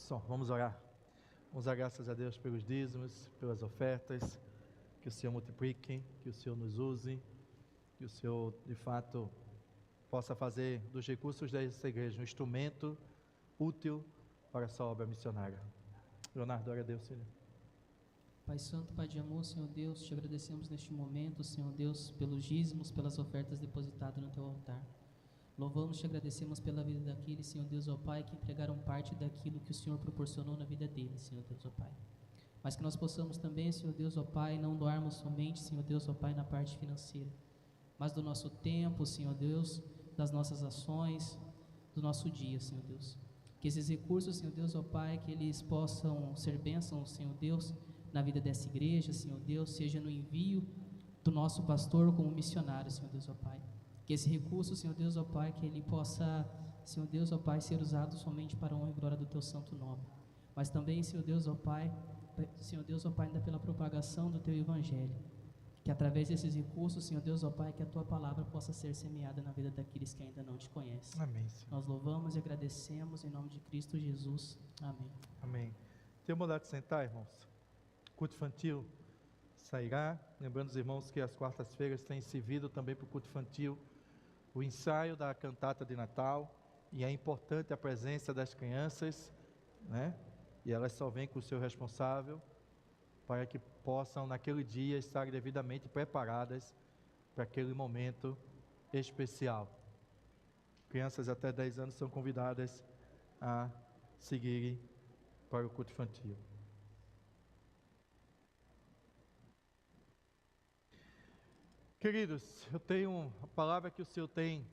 Só, vamos orar. Vamos dar graças a Deus pelos dízimos, pelas ofertas, que o Senhor multiplique, que o Senhor nos use, que o Senhor, de fato, possa fazer dos recursos dessa igreja um instrumento útil para a sua obra missionária. Leonardo, ora a Deus, Senhor. Pai Santo, Pai de amor, Senhor Deus, te agradecemos neste momento, Senhor Deus, pelos dízimos, pelas ofertas depositadas no teu altar. Louvamos e te agradecemos pela vida daqueles, Senhor Deus, ó Pai, que entregaram parte daquilo que o Senhor proporcionou na vida deles, Senhor Deus, ó Pai. Mas que nós possamos também, Senhor Deus, ó Pai, não doarmos somente, Senhor Deus, ó Pai, na parte financeira, mas do nosso tempo, Senhor Deus, das nossas ações, do nosso dia, Senhor Deus. Que esses recursos, Senhor Deus, ó Pai, que eles possam ser bênçãos, Senhor Deus, na vida dessa igreja, Senhor Deus, seja no envio do nosso pastor como missionário, Senhor Deus, ó Pai. Que esse recurso, Senhor Deus, ó Pai, que ele possa, Senhor Deus, ó Pai, ser usado somente para a honra e glória do teu santo nome. Mas também, Senhor Deus, ó Pai, ainda pela propagação do teu evangelho. Que através desses recursos, Senhor Deus, ó Pai, que a tua palavra possa ser semeada na vida daqueles que ainda não te conhecem. Amém, Senhor. Nós louvamos e agradecemos em nome de Cristo Jesus. Amém. Amém. Tenha vontade de sentar, irmãos. Culto infantil sairá. Lembrando os irmãos que as quartas-feiras têm servido também para o culto infantil o ensaio da cantata de Natal, e é importante a presença das crianças, né? E elas só vêm com o seu responsável, para que possam naquele dia estar devidamente preparadas para aquele momento especial. Crianças até 10 anos são convidadas a seguirem para o culto infantil. Queridos, eu tenho a palavra que o Senhor tem,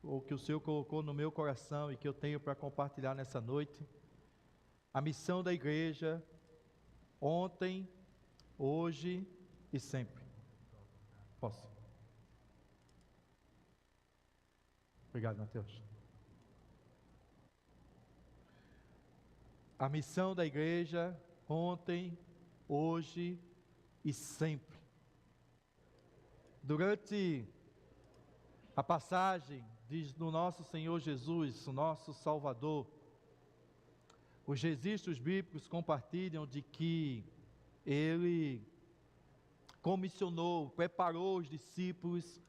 ou que o Senhor colocou no meu coração e que eu tenho para compartilhar nessa noite. A missão da igreja, ontem, hoje e sempre. Posso? Obrigado, Mateus. A missão da igreja, ontem, hoje e sempre. Durante a passagem do nosso Senhor Jesus, o nosso Salvador, os registros bíblicos compartilham de que Ele comissionou, preparou os discípulos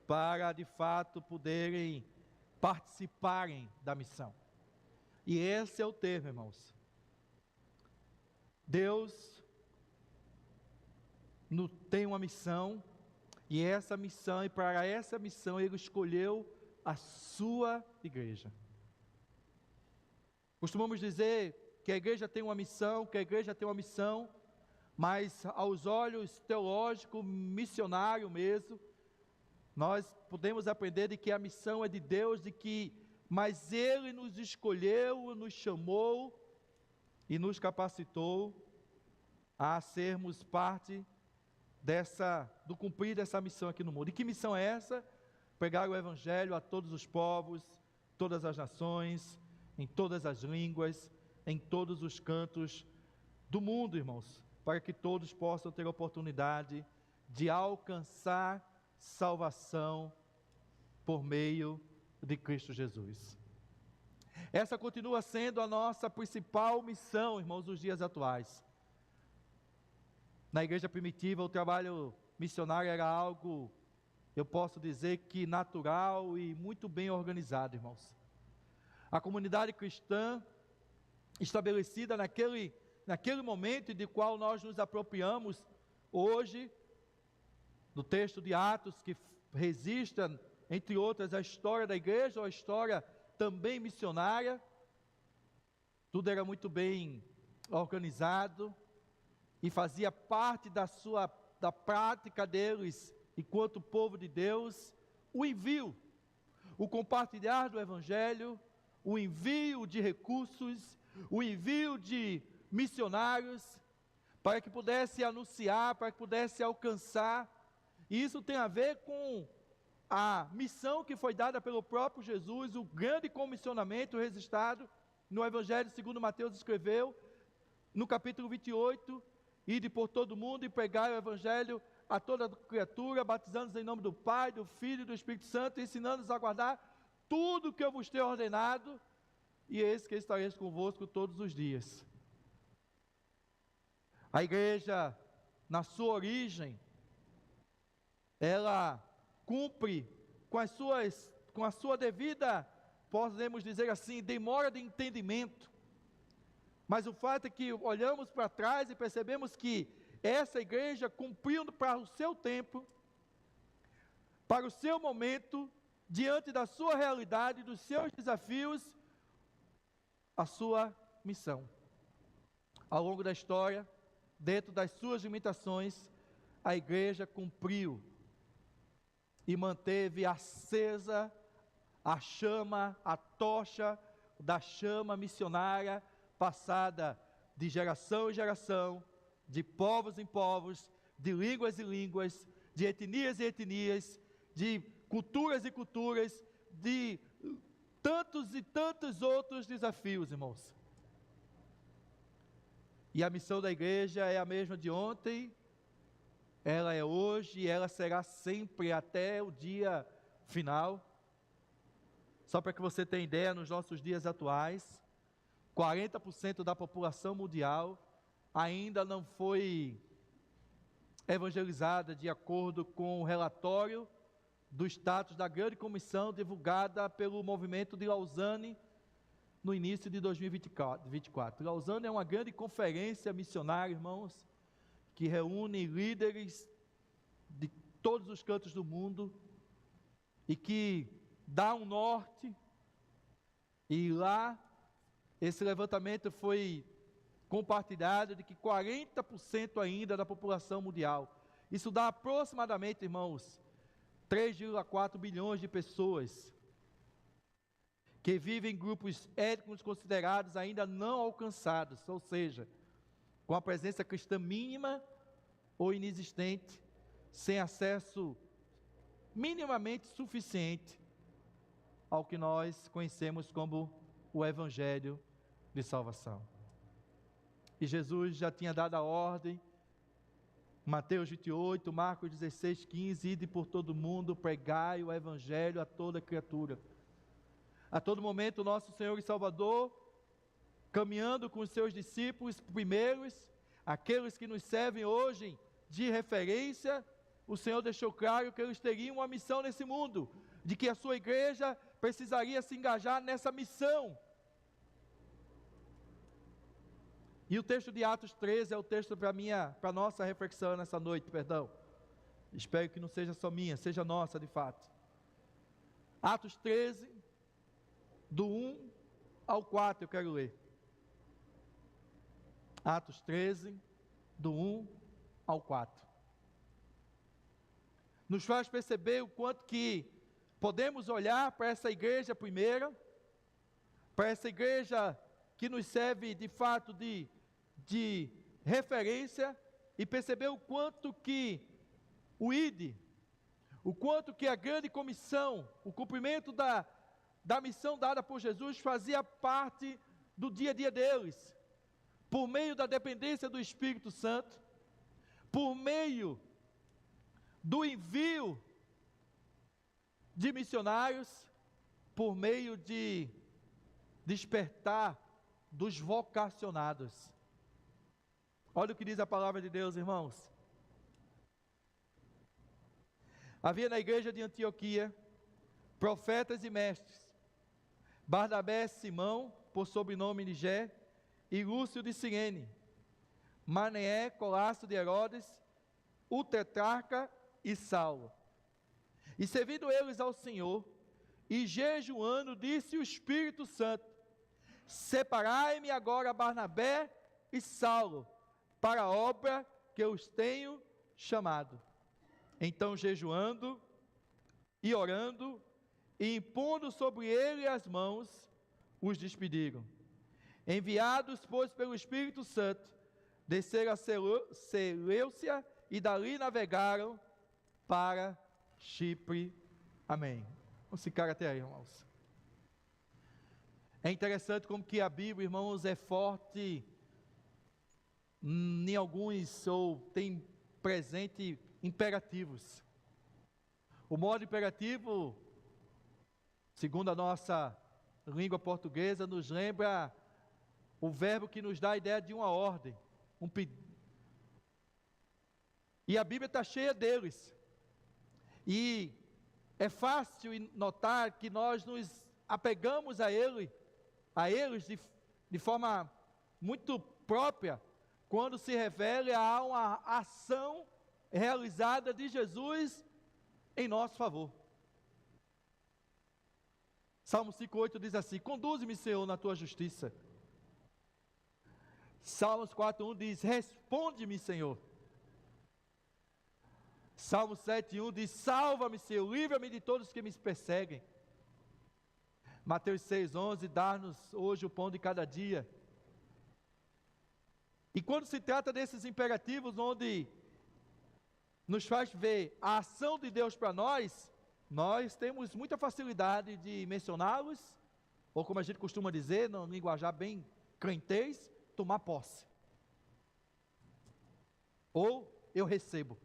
para de fato poderem participarem da missão. E esse é o termo, irmãos. Deus tem uma missão, e essa missão, e para essa missão Ele escolheu a sua igreja. Costumamos dizer que a igreja tem uma missão, mas aos olhos teológico, missionário mesmo, nós podemos aprender de que a missão é de Deus, mas Ele nos escolheu, nos chamou e nos capacitou a sermos parte do cumprir dessa missão aqui no mundo. E que missão é essa? Pregar o evangelho a todos os povos, todas as nações, em todas as línguas, em todos os cantos do mundo, irmãos, para que todos possam ter a oportunidade de alcançar salvação por meio de Cristo Jesus. Essa continua sendo a nossa principal missão, irmãos, nos dias atuais. Na igreja primitiva, o trabalho missionário era algo, eu posso dizer que natural e muito bem organizado, irmãos. A comunidade cristã, estabelecida naquele momento de qual nós nos apropriamos hoje, do texto de Atos, que registra, entre outras, a história da igreja, ou a história também missionária. Tudo era muito bem organizado, e fazia parte da prática deles, enquanto povo de Deus, o envio, o compartilhar do evangelho, o envio de recursos, o envio de missionários, para que pudesse anunciar, para que pudesse alcançar. E isso tem a ver com a missão que foi dada pelo próprio Jesus, o grande comissionamento registrado no Evangelho segundo Mateus escreveu, no capítulo 28, ide por todo mundo e pregai o Evangelho a toda criatura, batizando-os em nome do Pai, do Filho e do Espírito Santo, ensinando-os a guardar tudo que eu vos tenho ordenado, e eis que estareis convosco todos os dias. A igreja, na sua origem, ela cumpre com a sua devida, podemos dizer assim, demora de entendimento. Mas o fato é que olhamos para trás e percebemos que essa igreja cumpriu para o seu tempo, para o seu momento, diante da sua realidade, dos seus desafios, a sua missão. Ao longo da história, dentro das suas limitações, a igreja cumpriu e manteve acesa a chama, a tocha da chama missionária, passada de geração em geração, de povos em povos, de línguas em línguas, de etnias e etnias, de culturas e culturas, de tantos e tantos outros desafios, irmãos. E a missão da igreja é a mesma de ontem, ela é hoje e ela será sempre até o dia final. Só para que você tenha ideia, nos nossos dias atuais, 40% da população mundial ainda não foi evangelizada de acordo com o relatório do status da grande comissão divulgada pelo movimento de Lausanne no início de 2024. Lausanne é uma grande conferência missionária, irmãos, que reúne líderes de todos os cantos do mundo e que dá um norte. E lá, esse levantamento foi compartilhado de que 40% ainda da população mundial, isso dá aproximadamente, irmãos, 3,4 bilhões de pessoas que vivem em grupos étnicos considerados ainda não alcançados, ou seja, com a presença cristã mínima ou inexistente, sem acesso minimamente suficiente ao que nós conhecemos como o Evangelho de salvação. E Jesus já tinha dado a ordem, Mateus 28, Marcos 16, 15, ide por todo o mundo, pregai o Evangelho a toda criatura. A todo momento, o nosso Senhor e Salvador, caminhando com os seus discípulos primeiros, aqueles que nos servem hoje de referência, o Senhor deixou claro que eles teriam uma missão nesse mundo, de que a sua igreja precisaria se engajar nessa missão. E o texto de Atos 13 é o texto para a nossa reflexão nessa noite, Espero que não seja só minha, seja nossa de fato. Atos 13, do 1 ao 4 eu quero ler. Atos 13, do 1 ao 4. Nos faz perceber o quanto que podemos olhar para essa igreja primeira, para essa igreja que nos serve de fato de referência, e perceber o quanto que o ID, o quanto que a grande comissão, o cumprimento da missão dada por Jesus fazia parte do dia a dia deles, por meio da dependência do Espírito Santo, por meio do envio de missionários, por meio de despertar dos vocacionados. Olha o que diz a palavra de Deus, irmãos. Havia na igreja de Antioquia profetas e mestres, Barnabé, Simão, por sobrenome Nigé, e Lúcio de Cirene, Maneé, Colasso de Herodes, o tetrarca e Saulo. E servindo eles ao Senhor, e jejuando, disse o Espírito Santo: separai-me agora Barnabé e Saulo, para a obra que eu os tenho chamado. Então, jejuando e orando, e impondo sobre ele as mãos, os despediram. Enviados, pois, pelo Espírito Santo, desceram a Seleucia e dali navegaram para Chipre. Amém. Vamos ficar até aí, irmãos. É interessante como que a Bíblia, irmãos, é forte em alguns, ou tem presente imperativos. O modo imperativo, segundo a nossa língua portuguesa, nos lembra o verbo que nos dá a ideia de uma ordem, um pedido. E a Bíblia está cheia deles. E é fácil notar que nós nos apegamos a eles de forma muito própria, quando se refere a uma ação realizada de Jesus em nosso favor. Salmo 5,8 diz assim: conduze-me, Senhor, na tua justiça. Salmos 4,1 diz: responde-me, Senhor. Salmo 7,1 diz: salva-me, Senhor, livra-me de todos que me perseguem. Mateus 6,11: dá-nos hoje o pão de cada dia. E quando se trata desses imperativos, onde nos faz ver a ação de Deus para nós temos muita facilidade de mencioná-los, ou como a gente costuma dizer, no linguajar bem crentez, tomar posse. Ou eu recebo.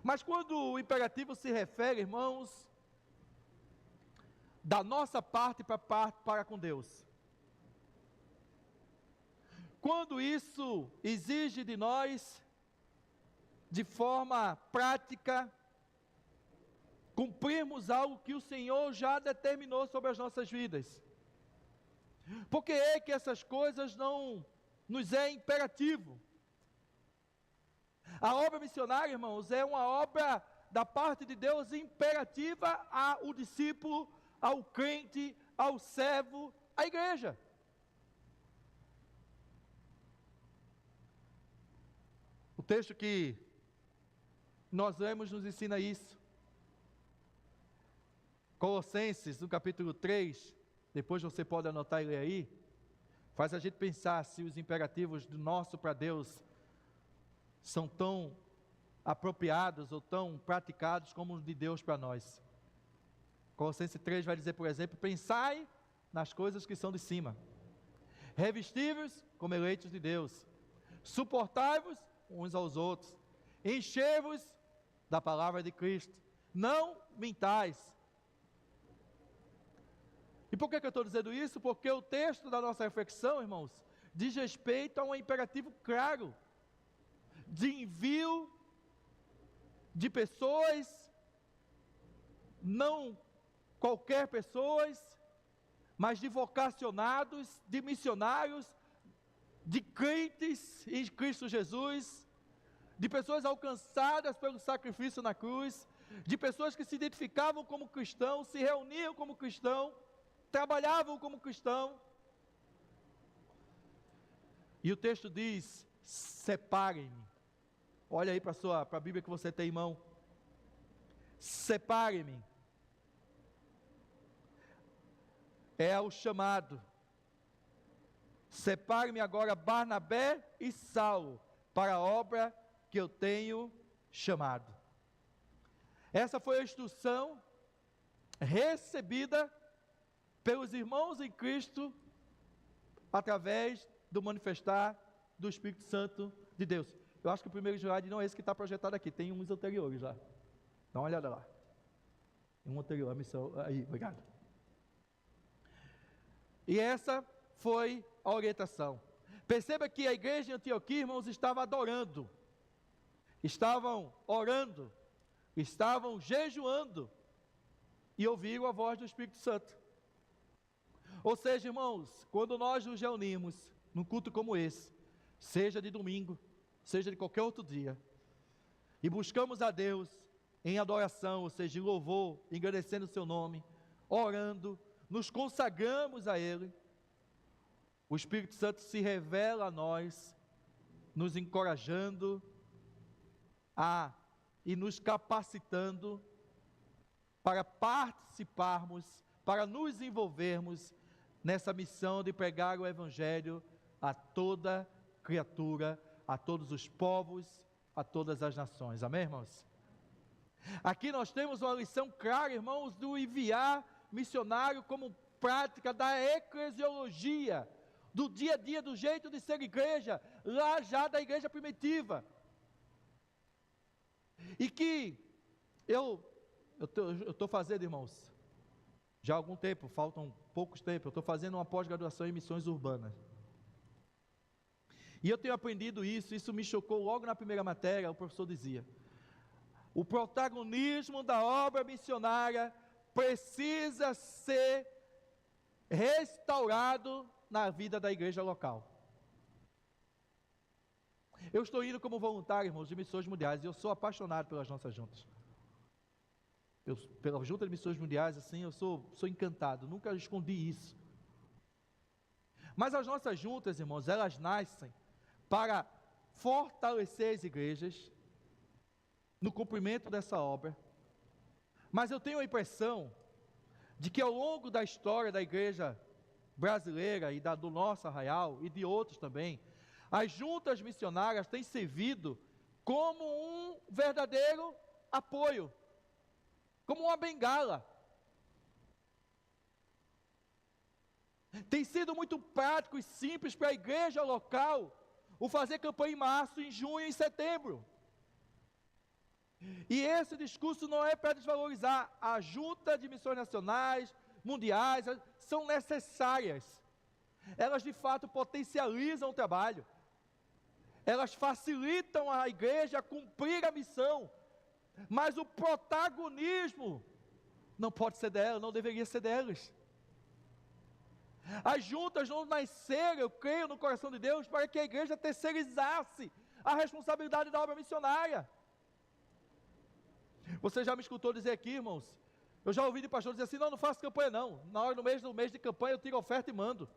Mas quando o imperativo se refere, irmãos, da nossa parte para com Deus, quando isso exige de nós, de forma prática, cumprirmos algo que o Senhor já determinou sobre as nossas vidas. Porque é que essas coisas não nos é imperativo. A obra missionária, irmãos, é uma obra da parte de Deus imperativa ao discípulo, ao crente, ao servo, à igreja. O texto que nós lemos nos ensina isso. Colossenses, no capítulo 3, depois você pode anotar e ler aí, faz a gente pensar se os imperativos do nosso para Deus são tão apropriados ou tão praticados como os de Deus para nós. Colossenses 3 vai dizer, por exemplo: pensai nas coisas que são de cima, revestivos como eleitos de Deus, suportai-vos uns aos outros, enchei-vos da palavra de Cristo, não mintais. E por que eu estou dizendo isso? Porque o texto da nossa reflexão, irmãos, diz respeito a um imperativo claro, de envio de pessoas, não qualquer pessoas, mas de vocacionados, de missionários, de crentes em Cristo Jesus, de pessoas alcançadas pelo sacrifício na cruz, de pessoas que se identificavam como cristãos, se reuniam como cristãos, trabalhavam como cristãos. E o texto diz: separem-me. Olha aí para a Bíblia que você tem em mão. Separem-me. É o chamado. Separe-me agora Barnabé e Saulo para a obra que eu tenho chamado. Essa foi a instrução recebida pelos irmãos em Cristo através do manifestar do Espírito Santo de Deus. Eu acho que o primeiro slide não é esse que está projetado aqui, tem uns anteriores lá. Dá uma olhada lá. Tem um anterior, a missão. Aí, obrigado. E essa foi a orientação. Perceba que a igreja de Antioquia, irmãos, estava adorando, estavam orando, estavam jejuando e ouviram a voz do Espírito Santo. Ou seja, irmãos, quando nós nos reunimos num culto como esse, seja de domingo, seja de qualquer outro dia, e buscamos a Deus em adoração, ou seja, em louvor, engrandecendo o seu nome, orando, nos consagramos a Ele, o Espírito Santo se revela a nós, nos encorajando e nos capacitando para participarmos, para nos envolvermos nessa missão de pregar o Evangelho a toda criatura, a todos os povos, a todas as nações. Amém, irmãos? Aqui nós temos uma lição clara, irmãos, do enviar missionário como prática da eclesiologia, do dia a dia, do jeito de ser igreja, lá já da igreja primitiva. E que eu estou fazendo, irmãos, já há algum tempo, faltam poucos tempos, eu estou fazendo uma pós-graduação em missões urbanas. E eu tenho aprendido isso me chocou logo na primeira matéria. O professor dizia: o protagonismo da obra missionária precisa ser restaurado na vida da igreja local. Eu estou indo como voluntário, irmãos, de missões mundiais, e eu sou apaixonado pelas nossas juntas. Pela junta de missões mundiais, assim, eu sou encantado, nunca escondi isso. Mas as nossas juntas, irmãos, elas nascem para fortalecer as igrejas no cumprimento dessa obra. Mas eu tenho a impressão de que ao longo da história da igreja brasileira e do nosso Arraial e de outros também, as juntas missionárias têm servido como um verdadeiro apoio, como uma bengala. Tem sido muito prático e simples para a igreja local o fazer campanha em março, em junho e em setembro. E esse discurso não é para desvalorizar. A junta de missões nacionais, mundiais, são necessárias. Elas de fato potencializam o trabalho. Elas facilitam a igreja a cumprir a missão. Mas o protagonismo não pode ser dela, não deveria ser delas. As juntas não nasceram, eu creio, no coração de Deus, para que a igreja terceirizasse a responsabilidade da obra missionária. Você já me escutou dizer aqui, irmãos, eu já ouvi de pastor dizer assim: não faço campanha não, na hora do mês de campanha eu tiro oferta e mando.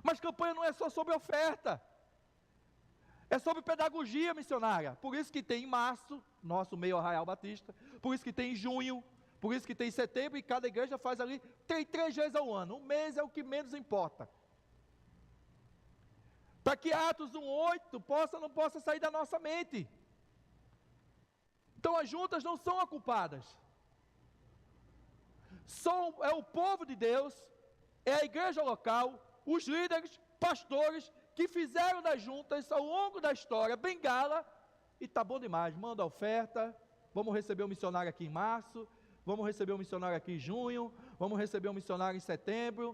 Mas campanha não é só sobre oferta, é sobre pedagogia missionária. Por isso que tem em março, nosso meio Arraial Batista, por isso que tem em junho, por isso que tem em setembro, e cada igreja faz ali, tem 3 vezes ao ano, um mês é o que menos importa. Para que Atos 1:8 não possa sair da nossa mente. Então as juntas não são ocupadas. É o povo de Deus, é a igreja local, os líderes, pastores, que fizeram das juntas ao longo da história bengala, e tá bom demais, manda a oferta, vamos receber um missionário aqui em março, vamos receber um missionário aqui em junho, vamos receber um missionário em setembro,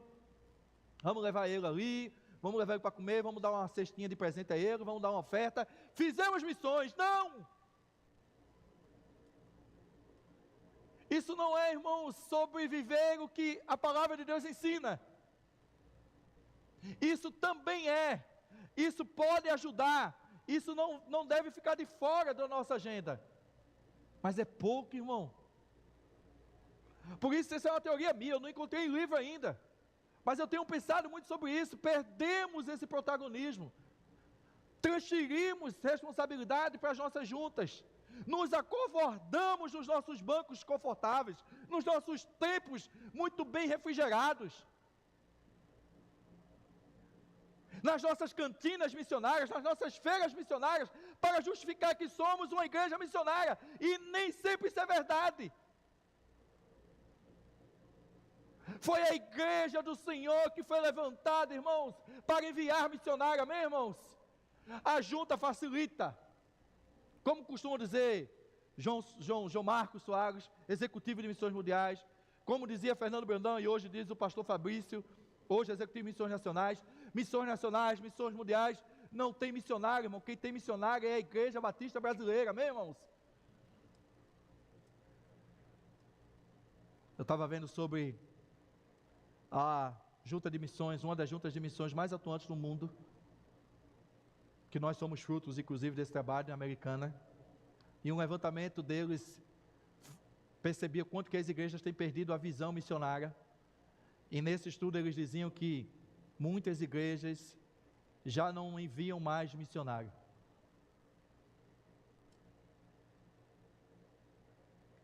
vamos levar ele ali, vamos levar ele para comer, vamos dar uma cestinha de presente a ele, vamos dar uma oferta, fizemos missões. Não! Isso não é, irmãos, sobreviver o que a palavra de Deus ensina. Isso também isso pode ajudar, isso não deve ficar de fora da nossa agenda, mas é pouco, irmão. Por isso, essa é uma teoria minha, eu não encontrei livro ainda, mas eu tenho pensado muito sobre isso. Perdemos esse protagonismo, transferimos responsabilidade para as nossas juntas, nos acovardamos nos nossos bancos confortáveis, nos nossos templos muito bem refrigerados, nas nossas cantinas missionárias, nas nossas feiras missionárias, para justificar que somos uma igreja missionária, e nem sempre isso é verdade. Foi a igreja do Senhor que foi levantada, irmãos, para enviar missionário, amém, irmãos? A junta facilita, como costumam dizer João Marcos Soares, executivo de missões mundiais, como dizia Fernando Brandão, e hoje diz o pastor Fabrício, hoje executivo de missões nacionais, missões mundiais, não tem missionário, irmão. Quem tem missionário é a Igreja Batista Brasileira, amém, irmãos? Eu estava vendo sobre a junta de missões, uma das juntas de missões mais atuantes no mundo, que nós somos frutos, inclusive, desse trabalho americana, e um levantamento deles percebia quanto que as igrejas têm perdido a visão missionária, e nesse estudo eles diziam que muitas igrejas já não enviam mais missionário.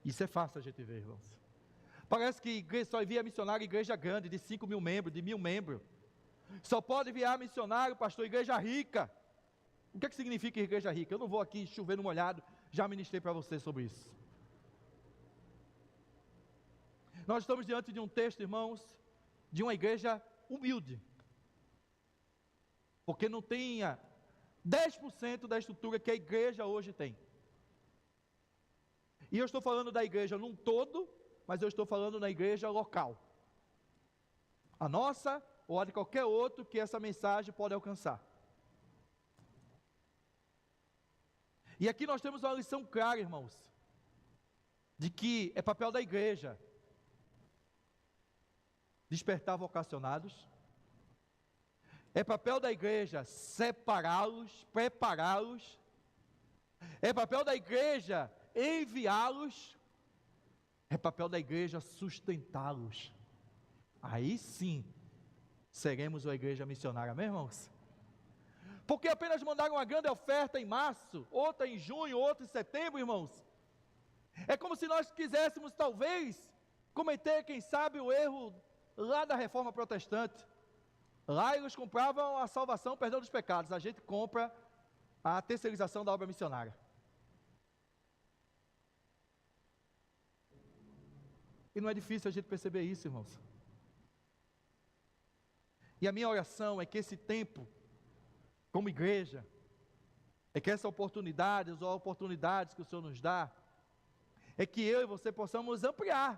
Isso é fácil a gente ver, irmãos. Parece que só envia missionário igreja grande, de 5 mil membros, de 1.000 membros. Só pode enviar missionário, pastor, igreja rica. O que significa igreja rica? Eu não vou aqui chover no molhado, já ministrei para você sobre isso. Nós estamos diante de um texto, irmãos, de uma igreja humilde, porque não tenha 10% da estrutura que a igreja hoje tem. E eu estou falando da igreja num todo, mas eu estou falando na igreja local. A nossa ou a de qualquer outro que essa mensagem pode alcançar. E aqui nós temos uma lição clara, irmãos, de que é papel da igreja despertar vocacionados, é papel da igreja separá-los, prepará-los, é papel da igreja enviá-los, é papel da igreja sustentá-los. Aí sim, seremos uma igreja missionária, amém, irmãos? Porque apenas mandaram uma grande oferta em março, outra em junho, outra em setembro, irmãos. É como se nós quiséssemos, talvez, cometer, quem sabe, o erro lá da reforma protestante. Lá eles compravam a salvação, o perdão dos pecados. A gente compra a terceirização da obra missionária. E não é difícil a gente perceber isso, irmãos. E a minha oração é que esse tempo, como igreja, é que essa oportunidade, as oportunidades que o Senhor nos dá, é que eu e você possamos ampliar,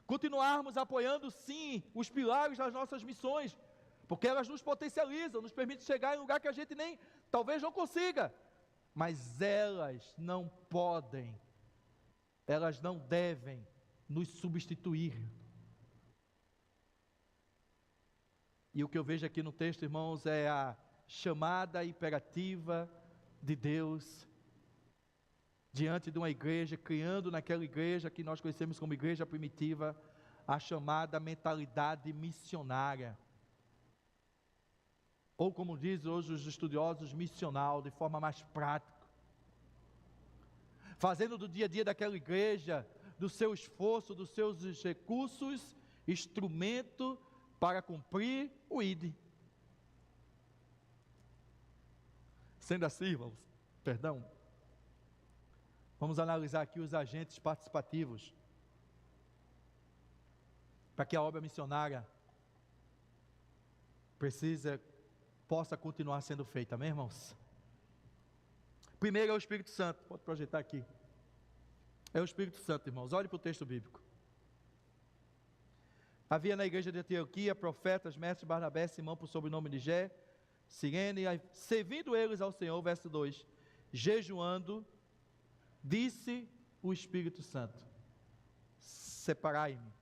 continuarmos apoiando sim os pilares das nossas missões, porque elas nos potencializam, nos permitem chegar em um lugar que a gente nem, talvez não consiga, mas elas não podem, elas não devem nos substituir. E o que eu vejo aqui no texto, irmãos, é a chamada imperativa de Deus diante de uma igreja, criando naquela igreja que nós conhecemos como igreja primitiva, a chamada mentalidade missionária, ou como dizem hoje os estudiosos, missional, de forma mais prática, fazendo do dia a dia daquela igreja, do seu esforço, dos seus recursos, instrumento para cumprir o ID. Sendo assim, irmãos, vamos analisar aqui os agentes participativos, para que a obra missionária possa continuar sendo feita, amém, irmãos? Primeiro é o Espírito Santo, pode projetar aqui, é o Espírito Santo, irmãos, olhe para o texto bíblico. Havia na igreja de Antioquia profetas, mestres Barnabé, Simão por sobrenome de Gé, Cirene, servindo eles ao Senhor, verso 2, jejuando, disse o Espírito Santo, separai-me.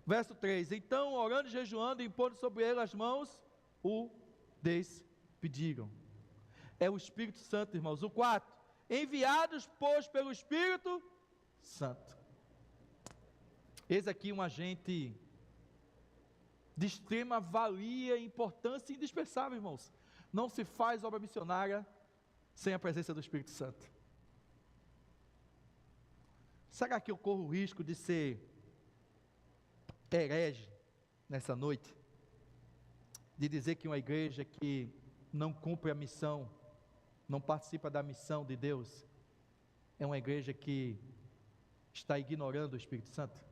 Verso 3, então orando e jejuando, impondo sobre ele as mãos, o despediram. É o Espírito Santo, irmãos. O 4, enviados, pois, pelo Espírito Santo. Eis aqui um agente de extrema valia, importância e indispensável, irmãos. Não se faz obra missionária sem a presença do Espírito Santo. Será que eu corro o risco de ser herege nessa noite? De dizer que uma igreja que não cumpre a missão, não participa da missão de Deus, é uma igreja que está ignorando o Espírito Santo?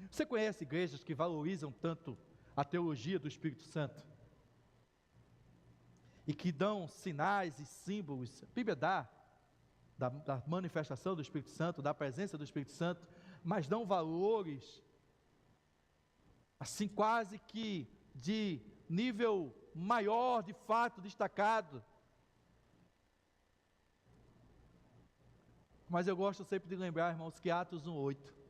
Você conhece igrejas que valorizam tanto a teologia do Espírito Santo? E que dão sinais e símbolos, a Bíblia dá, da manifestação do Espírito Santo, da presença do Espírito Santo, mas dão valores, assim quase que de nível maior, de fato, destacado. Mas eu gosto sempre de lembrar, irmãos, que Atos 1:8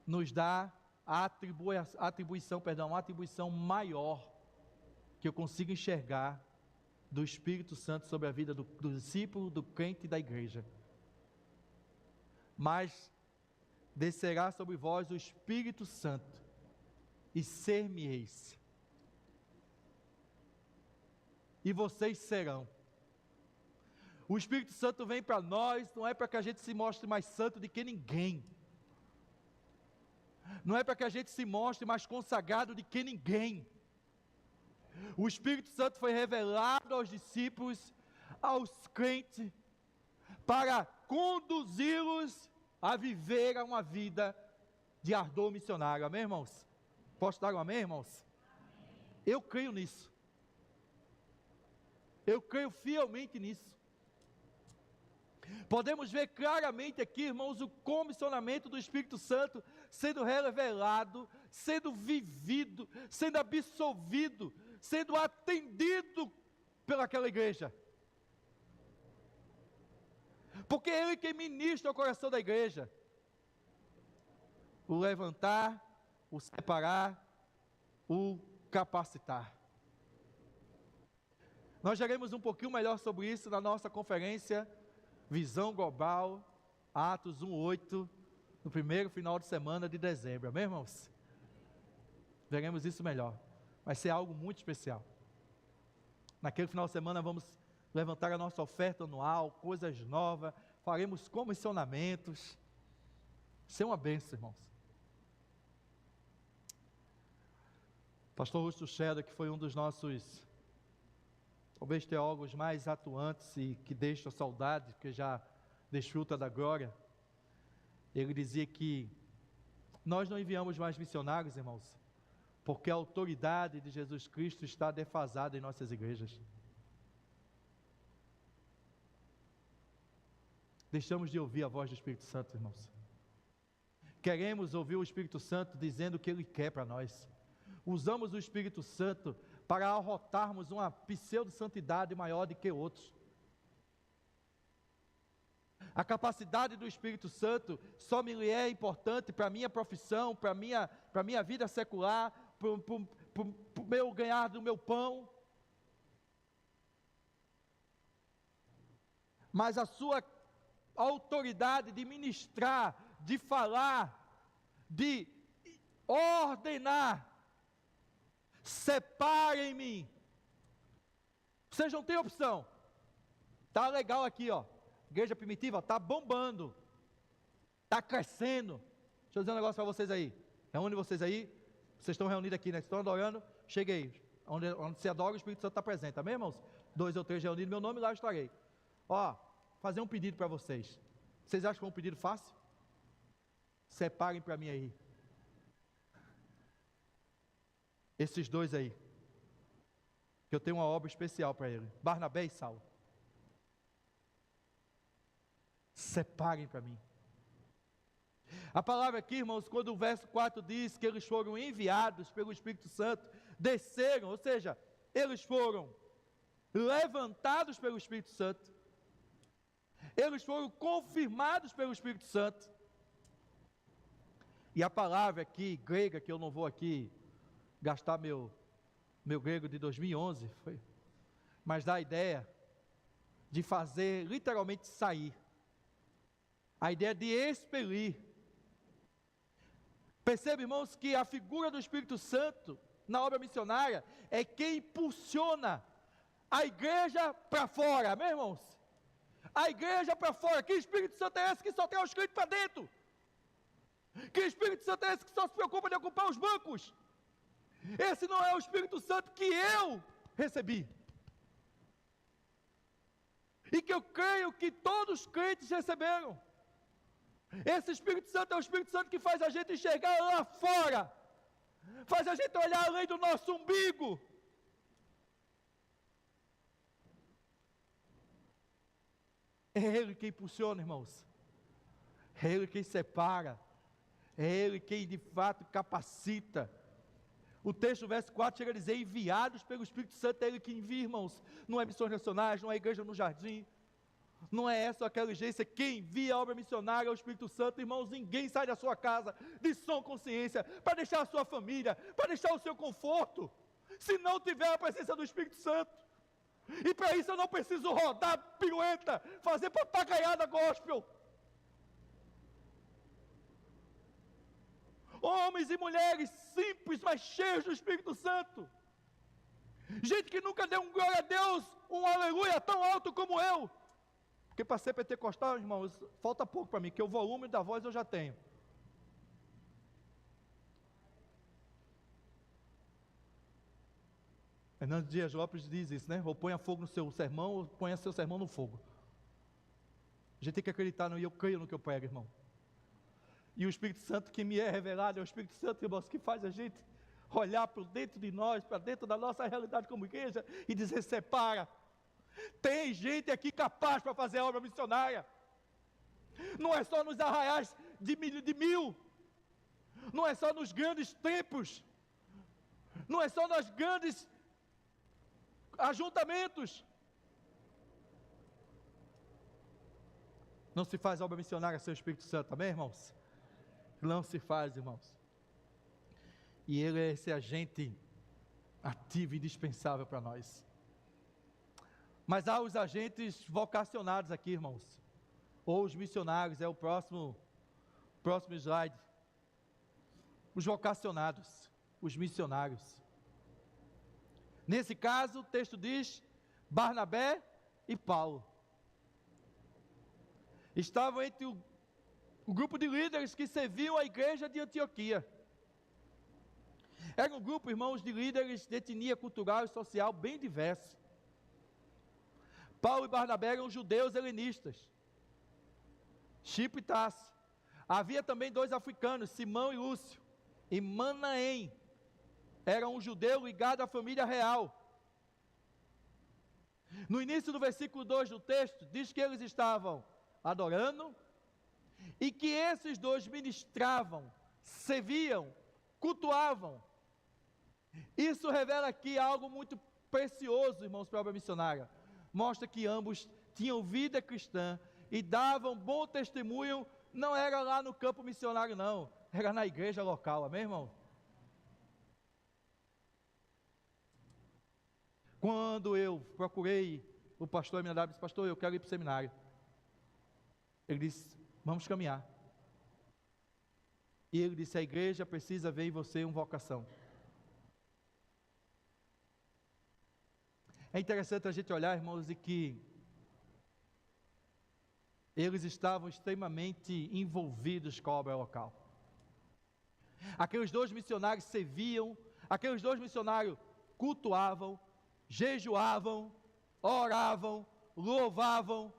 nos dá a atribuição maior que eu consigo enxergar do Espírito Santo sobre a vida do discípulo, do crente e da igreja. Mas descerá sobre vós o Espírito Santo e ser-me-eis. E vocês serão. O Espírito Santo vem para nós, não é para que a gente se mostre mais santo do que ninguém. Não é para que a gente se mostre mais consagrado do que ninguém. O Espírito Santo foi revelado aos discípulos, aos crentes, para conduzi-los a viver uma vida de ardor missionário. Amém, irmãos? Posso dar um amém, irmãos? Eu creio nisso. Eu creio fielmente nisso. Podemos ver claramente aqui, irmãos, o comissionamento do Espírito Santo sendo revelado, sendo vivido, sendo absolvido, sendo atendido pelaquela igreja. Porque é Ele que ministra o coração da igreja. O levantar, o separar, o capacitar. Nós veremos um pouquinho melhor sobre isso na nossa conferência Visão Global, Atos 1:8, no primeiro final de semana de dezembro, amém, irmãos? Veremos isso melhor, vai ser algo muito especial. Naquele final de semana vamos levantar a nossa oferta anual, coisas novas, faremos comissionamentos, isso é uma bênção, irmãos. Pastor Augusto Scherer, que foi um dos nossos, talvez, teólogos mais atuantes e que deixa saudade, porque já desfruta da glória, ele dizia que nós não enviamos mais missionários, irmãos, porque a autoridade de Jesus Cristo está defasada em nossas igrejas. Deixamos de ouvir a voz do Espírito Santo, irmãos. Queremos ouvir o Espírito Santo dizendo o que Ele quer para nós. Usamos o Espírito Santo para arrotarmos uma pseudo-santidade maior do que outros. A capacidade do Espírito Santo só me é importante para a minha profissão, para a minha vida secular, para o meu ganhar do meu pão. Mas a sua autoridade de ministrar, de falar, de ordenar, separem-me. Vocês não têm opção. Tá legal aqui, ó. Igreja primitiva tá bombando. Tá crescendo. Deixa eu dizer um negócio para vocês aí. Reúne vocês aí. Vocês estão reunidos aqui, né? Vocês estão adorando. Chegue aí. Onde se adora, o Espírito Santo está presente. Amém, irmãos? 2 ou 3 reunidos, meu nome lá eu estarei. Ó, fazer um pedido para vocês. Vocês acham que é um pedido fácil? Separem para mim aí. Esses dois aí, que eu tenho uma obra especial para ele, Barnabé e Saulo. Separem para mim. A palavra aqui, irmãos, quando o verso 4 diz que eles foram enviados pelo Espírito Santo, desceram, ou seja, eles foram levantados pelo Espírito Santo, eles foram confirmados pelo Espírito Santo. E a palavra aqui, grega, que eu não vou aqui gastar meu grego de 2011, mas dá a ideia de fazer literalmente sair, a ideia de expelir. Percebe, irmãos, que a figura do Espírito Santo na obra missionária é quem impulsiona a igreja para fora, amém, irmãos? A igreja para fora. Que Espírito Santo é esse que só traz os crentes para dentro? Que Espírito Santo é esse que só se preocupa de ocupar os bancos? Esse não é o Espírito Santo que eu recebi. E que eu creio que todos os crentes receberam. Esse Espírito Santo é o Espírito Santo que faz a gente enxergar lá fora. Faz a gente olhar além do nosso umbigo. É Ele quem impulsiona, irmãos. É Ele quem separa. É Ele quem de fato capacita. O texto, verso 4, chega a dizer: enviados pelo Espírito Santo. É Ele que envia, irmãos. Não é missões nacionais, não é igreja no jardim, não é essa ou aquela urgência. Quem envia a obra missionária é o Espírito Santo. Irmãos, ninguém sai da sua casa de sã consciência para deixar a sua família, para deixar o seu conforto, se não tiver a presença do Espírito Santo. E para isso eu não preciso rodar pirueta, fazer papagaiada gospel. Homens e mulheres simples, mas cheios do Espírito Santo. Gente que nunca deu um glória a Deus, um aleluia tão alto como eu. Porque para ser pentecostal, irmãos, falta pouco para mim, que o volume da voz eu já tenho. Hernando Dias Lopes diz isso, né? Ou ponha fogo no seu sermão, ou ponha seu sermão no fogo. A gente tem que acreditar no, e eu creio no que eu prego, irmão. E o Espírito Santo que me é revelado, é o Espírito Santo, irmãos, que faz a gente olhar para dentro de nós, para dentro da nossa realidade como igreja, e dizer: separa, Tem gente aqui capaz para fazer a obra missionária. Não é só nos arraiais de mil. Não é só nos grandes templos. Não é só nos grandes ajuntamentos. Não se faz obra missionária sem o Espírito Santo, amém, irmãos? Não se faz, irmãos. E Ele é esse agente ativo e indispensável para nós. Mas há os agentes vocacionados aqui, irmãos, ou os missionários, é o próximo slide. Os vocacionados, os missionários. Nesse caso, o texto diz, Barnabé e Paulo estavam entre o grupo de líderes que serviam a igreja de Antioquia. Era um grupo, irmãos, de líderes de etnia cultural e social bem diverso. Paulo e Barnabé eram judeus helenistas, Chipre e Tássio. Havia também 2 africanos, Simão e Lúcio, e Manaém, era um judeu ligado à família real. No início do versículo 2 do texto, diz que eles estavam adorando, e que esses 2 ministravam, serviam, cultuavam. Isso revela aqui algo muito precioso, irmãos, para a obra missionária. Mostra que ambos tinham vida cristã e davam bom testemunho, não era lá no campo missionário não, era na igreja local, amém, irmão? Quando eu procurei o pastor Eminadab, disse, pastor, eu quero ir para o seminário. Ele disse, vamos caminhar. E ele disse, a igreja precisa ver em você uma vocação. É interessante a gente olhar, irmãos, e que eles estavam extremamente envolvidos com a obra local. Aqueles 2 missionários serviam, aqueles 2 missionários cultuavam, jejuavam, oravam, louvavam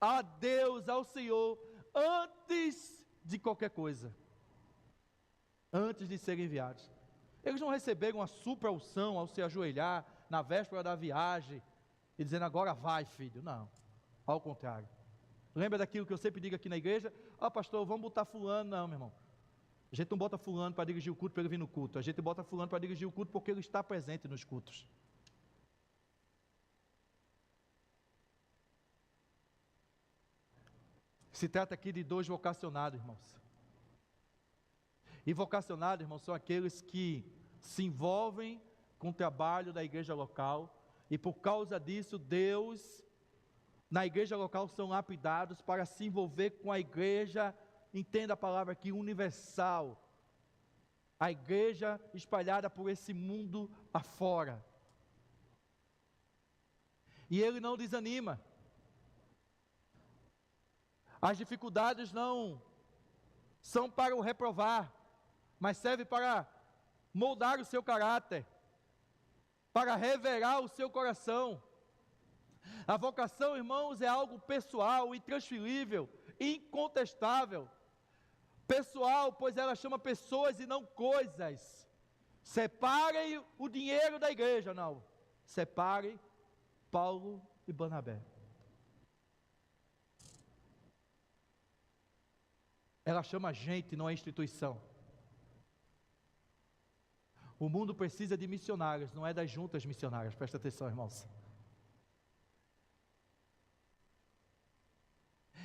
a Deus, ao Senhor, antes de qualquer coisa, antes de serem enviados. Eles não receberam uma supra-unção ao se ajoelhar na véspera da viagem e dizendo, agora vai, filho. Não, ao contrário. Lembra daquilo que eu sempre digo aqui na igreja? Pastor, vamos botar fulano. Não, meu irmão, a gente não bota fulano para dirigir o culto para ele vir no culto, a gente bota fulano para dirigir o culto porque ele está presente nos cultos. Se trata aqui de 2 vocacionados, irmãos. E vocacionados, irmãos, são aqueles que se envolvem com o trabalho da igreja local, e por causa disso, Deus, na igreja local, são lapidados para se envolver com a igreja, entenda a palavra aqui, universal, a igreja espalhada por esse mundo afora. E ele não desanima. As dificuldades não são para o reprovar, mas serve para moldar o seu caráter, para revelar o seu coração. A vocação, irmãos, é algo pessoal, intransferível, incontestável. Pessoal, pois ela chama pessoas e não coisas. Separem o dinheiro da igreja, não. Separem Paulo e Barnabé. Ela chama gente, não é instituição. O mundo precisa de missionários, não é das juntas missionárias. Presta atenção, irmãos.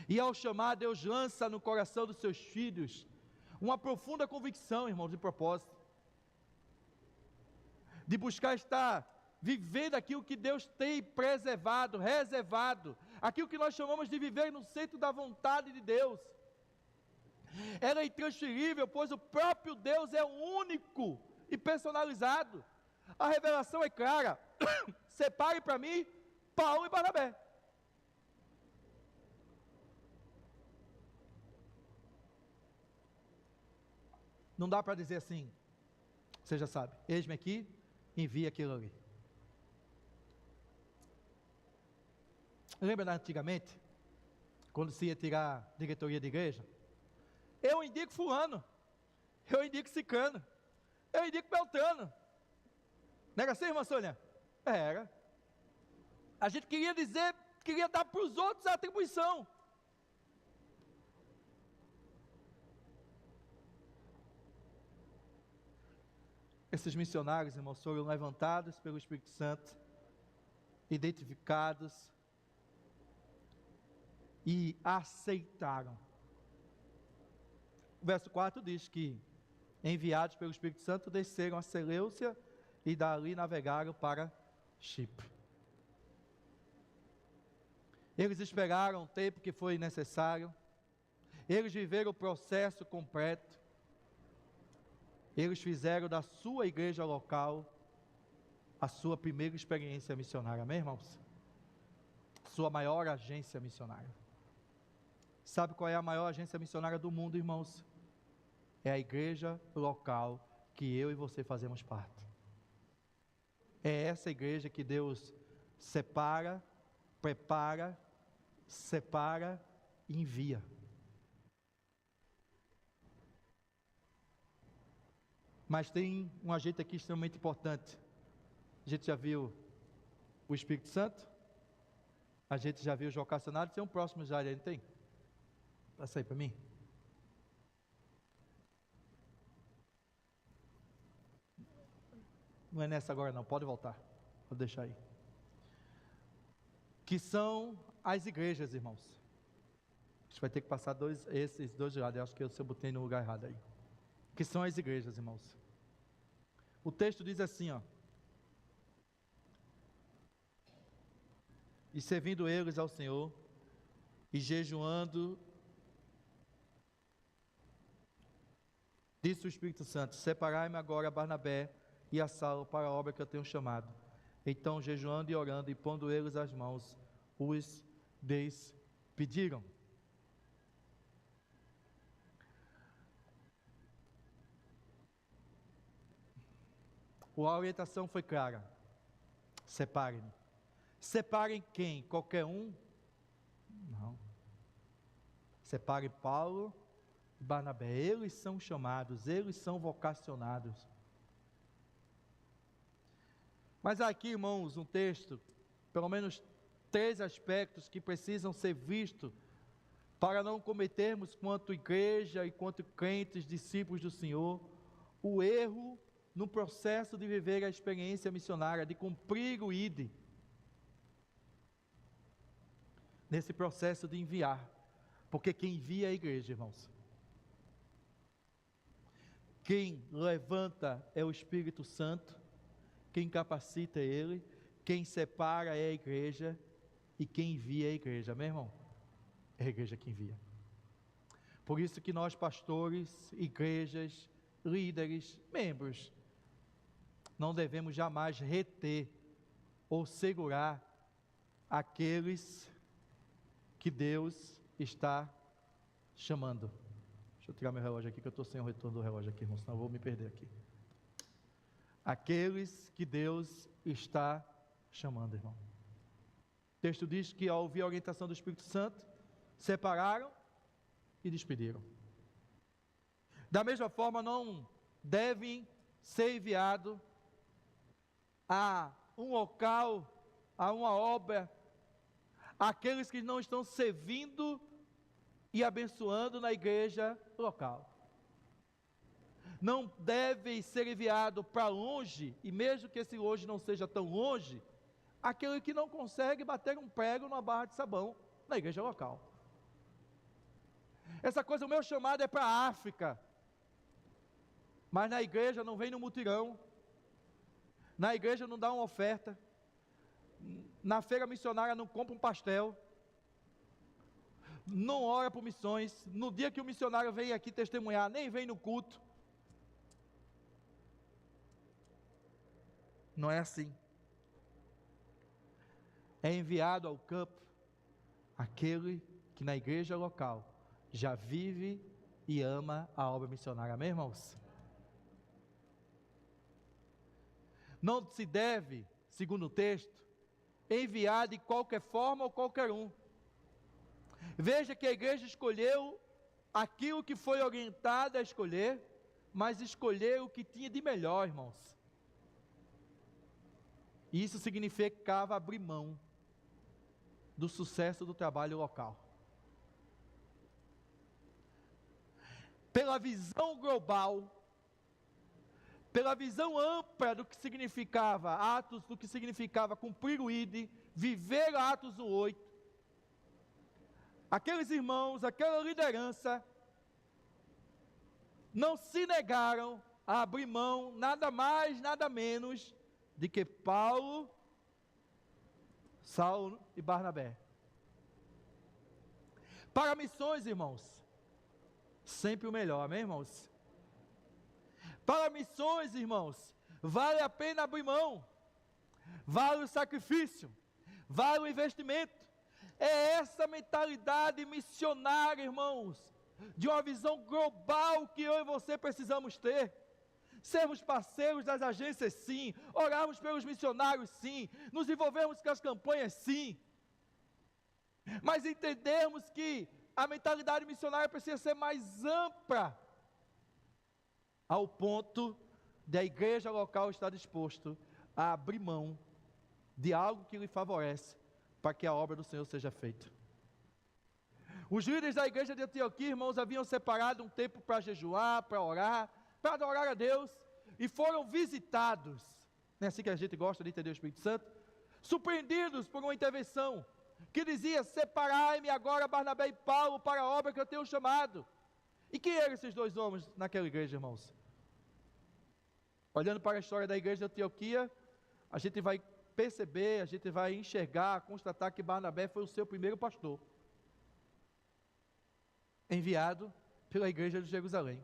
E ao chamar, Deus lança no coração dos seus filhos uma profunda convicção, irmãos, de propósito. De buscar estar vivendo aquilo que Deus tem preservado, reservado. Aquilo que nós chamamos de viver no centro da vontade de Deus. Ela é intransferível, pois o próprio Deus é único e personalizado. A revelação é clara. Separe para mim Paulo e Barnabé. Não dá para dizer assim, você já sabe, eis-me aqui, envia aquilo ali. Lembra antigamente, quando se ia tirar diretoria de igreja? Eu indico fulano, eu indico ciclano, eu indico Beltrano. Não era assim, irmã Sônia? Era. A gente queria dar para os outros a atribuição. Esses missionários, irmãos, foram levantados pelo Espírito Santo, identificados e aceitaram. O verso 4 diz que, enviados pelo Espírito Santo, desceram a Seleucia e dali navegaram para Chipre. Eles esperaram o tempo que foi necessário, eles viveram o processo completo, eles fizeram da sua igreja local a sua primeira experiência missionária, amém, irmãos? Sua maior agência missionária. Sabe qual é a maior agência missionária do mundo, irmãos? É a igreja local que eu e você fazemos parte. É essa igreja que Deus separa, prepara, separa e envia. Mas tem um agente aqui extremamente importante. A gente já viu o Espírito Santo, a gente já viu os vocacionados, tem um próximo já, não tem? Passa aí para mim. Não é nessa agora não, pode voltar, vou deixar aí. Que são as igrejas, irmãos. A gente vai ter que passar esses dois lados, eu acho que eu botei no lugar errado aí. Que são as igrejas, irmãos. O texto diz assim, ó: e servindo eles ao Senhor, e jejuando, disse o Espírito Santo: separai-me agora a Barnabé e a Saulo para a obra que eu tenho chamado. Então, jejuando e orando, e pondo eles as mãos, os despediram. A orientação foi clara: separem. Separem quem? Qualquer um? Não. Separem Paulo e Barnabé. Eles são chamados, eles são vocacionados. Mas aqui, irmãos, um texto, pelo menos 3 aspectos que precisam ser vistos para não cometermos, quanto igreja e quanto crentes, discípulos do Senhor, o erro no processo de viver a experiência missionária, de cumprir o ID, nesse processo de enviar, porque quem envia é a igreja, irmãos. Quem levanta é o Espírito Santo, quem capacita é Ele, quem separa é a igreja, e quem envia é a igreja, amém, irmão? É a igreja que envia. Por isso que nós, pastores, igrejas, líderes, membros, não devemos jamais reter ou segurar aqueles que Deus está chamando. Deixa eu tirar meu relógio aqui, que eu estou sem o retorno do relógio aqui, irmão, senão eu vou me perder aqui. Aqueles que Deus está chamando, irmão. O texto diz que ao ouvir a orientação do Espírito Santo, separaram e despediram. Da mesma forma, não devem ser enviados a um local, a uma obra, aqueles que não estão servindo e abençoando na igreja local. Não devem ser enviados para longe, e mesmo que esse longe não seja tão longe, aquele que não consegue bater um prego numa barra de sabão na igreja local. Essa coisa, o meu chamado é para a África, mas na igreja não vem no mutirão, na igreja não dá uma oferta, na feira missionária não compra um pastel, não ora por missões, no dia que o missionário vem aqui testemunhar, nem vem no culto. Não é assim. É enviado ao campo aquele que na igreja local já vive e ama a obra missionária, amém, irmãos? Não se deve, segundo o texto, enviar de qualquer forma ou qualquer um. Veja que a igreja escolheu aquilo que foi orientada a escolher, mas escolheu o que tinha de melhor, irmãos. Isso significava abrir mão. do sucesso do trabalho local. Pela visão global, pela visão ampla do que significava Atos, do que significava cumprir o ID, viver Atos 1:8, aqueles irmãos, aquela liderança, não se negaram a abrir mão, nada mais, nada menos, de que Paulo, Saulo e Barnabé. Para missões, irmãos, sempre o melhor, amém, irmãos? Para missões, irmãos, vale a pena abrir mão, vale o sacrifício, vale o investimento. É essa mentalidade missionária, irmãos, de uma visão global que eu e você precisamos ter. Sermos parceiros das agências, sim, orarmos pelos missionários, sim, nos envolvermos com as campanhas, sim, mas entendermos que a mentalidade missionária precisa ser mais ampla, ao ponto de a igreja local estar disposto a abrir mão de algo que lhe favorece, para que a obra do Senhor seja feita. Os líderes da igreja de Antioquia, irmãos, haviam separado um tempo para jejuar, para orar, para adorar a Deus, e foram visitados, não é assim que a gente gosta de entender o Espírito Santo? Surpreendidos por uma intervenção, que dizia: separai-me agora Barnabé e Paulo para a obra que eu tenho chamado. E quem eram esses dois homens naquela igreja, irmãos? Olhando para a história da igreja de Antioquia, a gente vai perceber, a gente vai enxergar, constatar que Barnabé foi o seu primeiro pastor, enviado pela igreja de Jerusalém.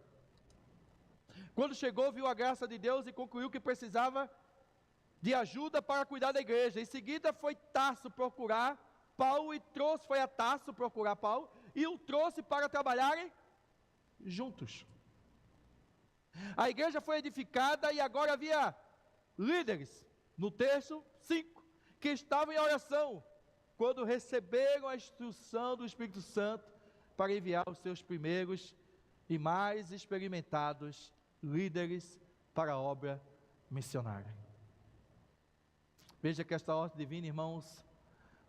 Quando chegou, viu a graça de Deus e concluiu que precisava de ajuda para cuidar da igreja. Em seguida foi Tarso procurar Paulo foi a Tarso procurar Paulo e o trouxe para trabalharem juntos. A igreja foi edificada e agora havia líderes, no texto 5, que estavam em oração, quando receberam a instrução do Espírito Santo para enviar os seus primeiros e mais experimentados líderes para a obra missionária. Veja que esta ordem divina, irmãos,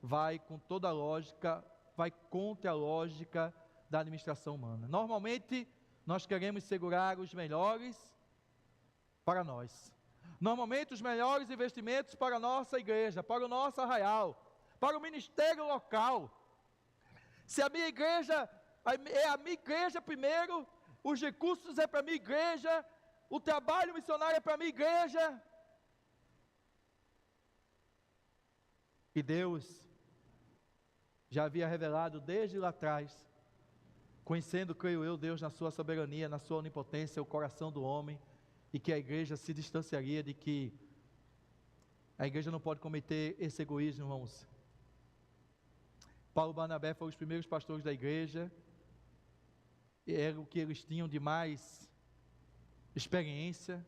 vai com toda a lógica, vai contra a lógica da administração humana. Normalmente, nós queremos segurar os melhores para nós. Normalmente, os melhores investimentos para a nossa igreja, para o nosso arraial, para o ministério local. Se a minha igreja, é a minha igreja primeiro, os recursos é para a minha igreja, o trabalho missionário é para a minha igreja. E Deus já havia revelado desde lá atrás, conhecendo, creio eu, Deus na sua soberania, na sua onipotência, o coração do homem, e que a igreja se distanciaria de que a igreja não pode cometer esse egoísmo, irmãos. Paulo e Barnabé foram os primeiros pastores da igreja, era o que eles tinham de mais experiência,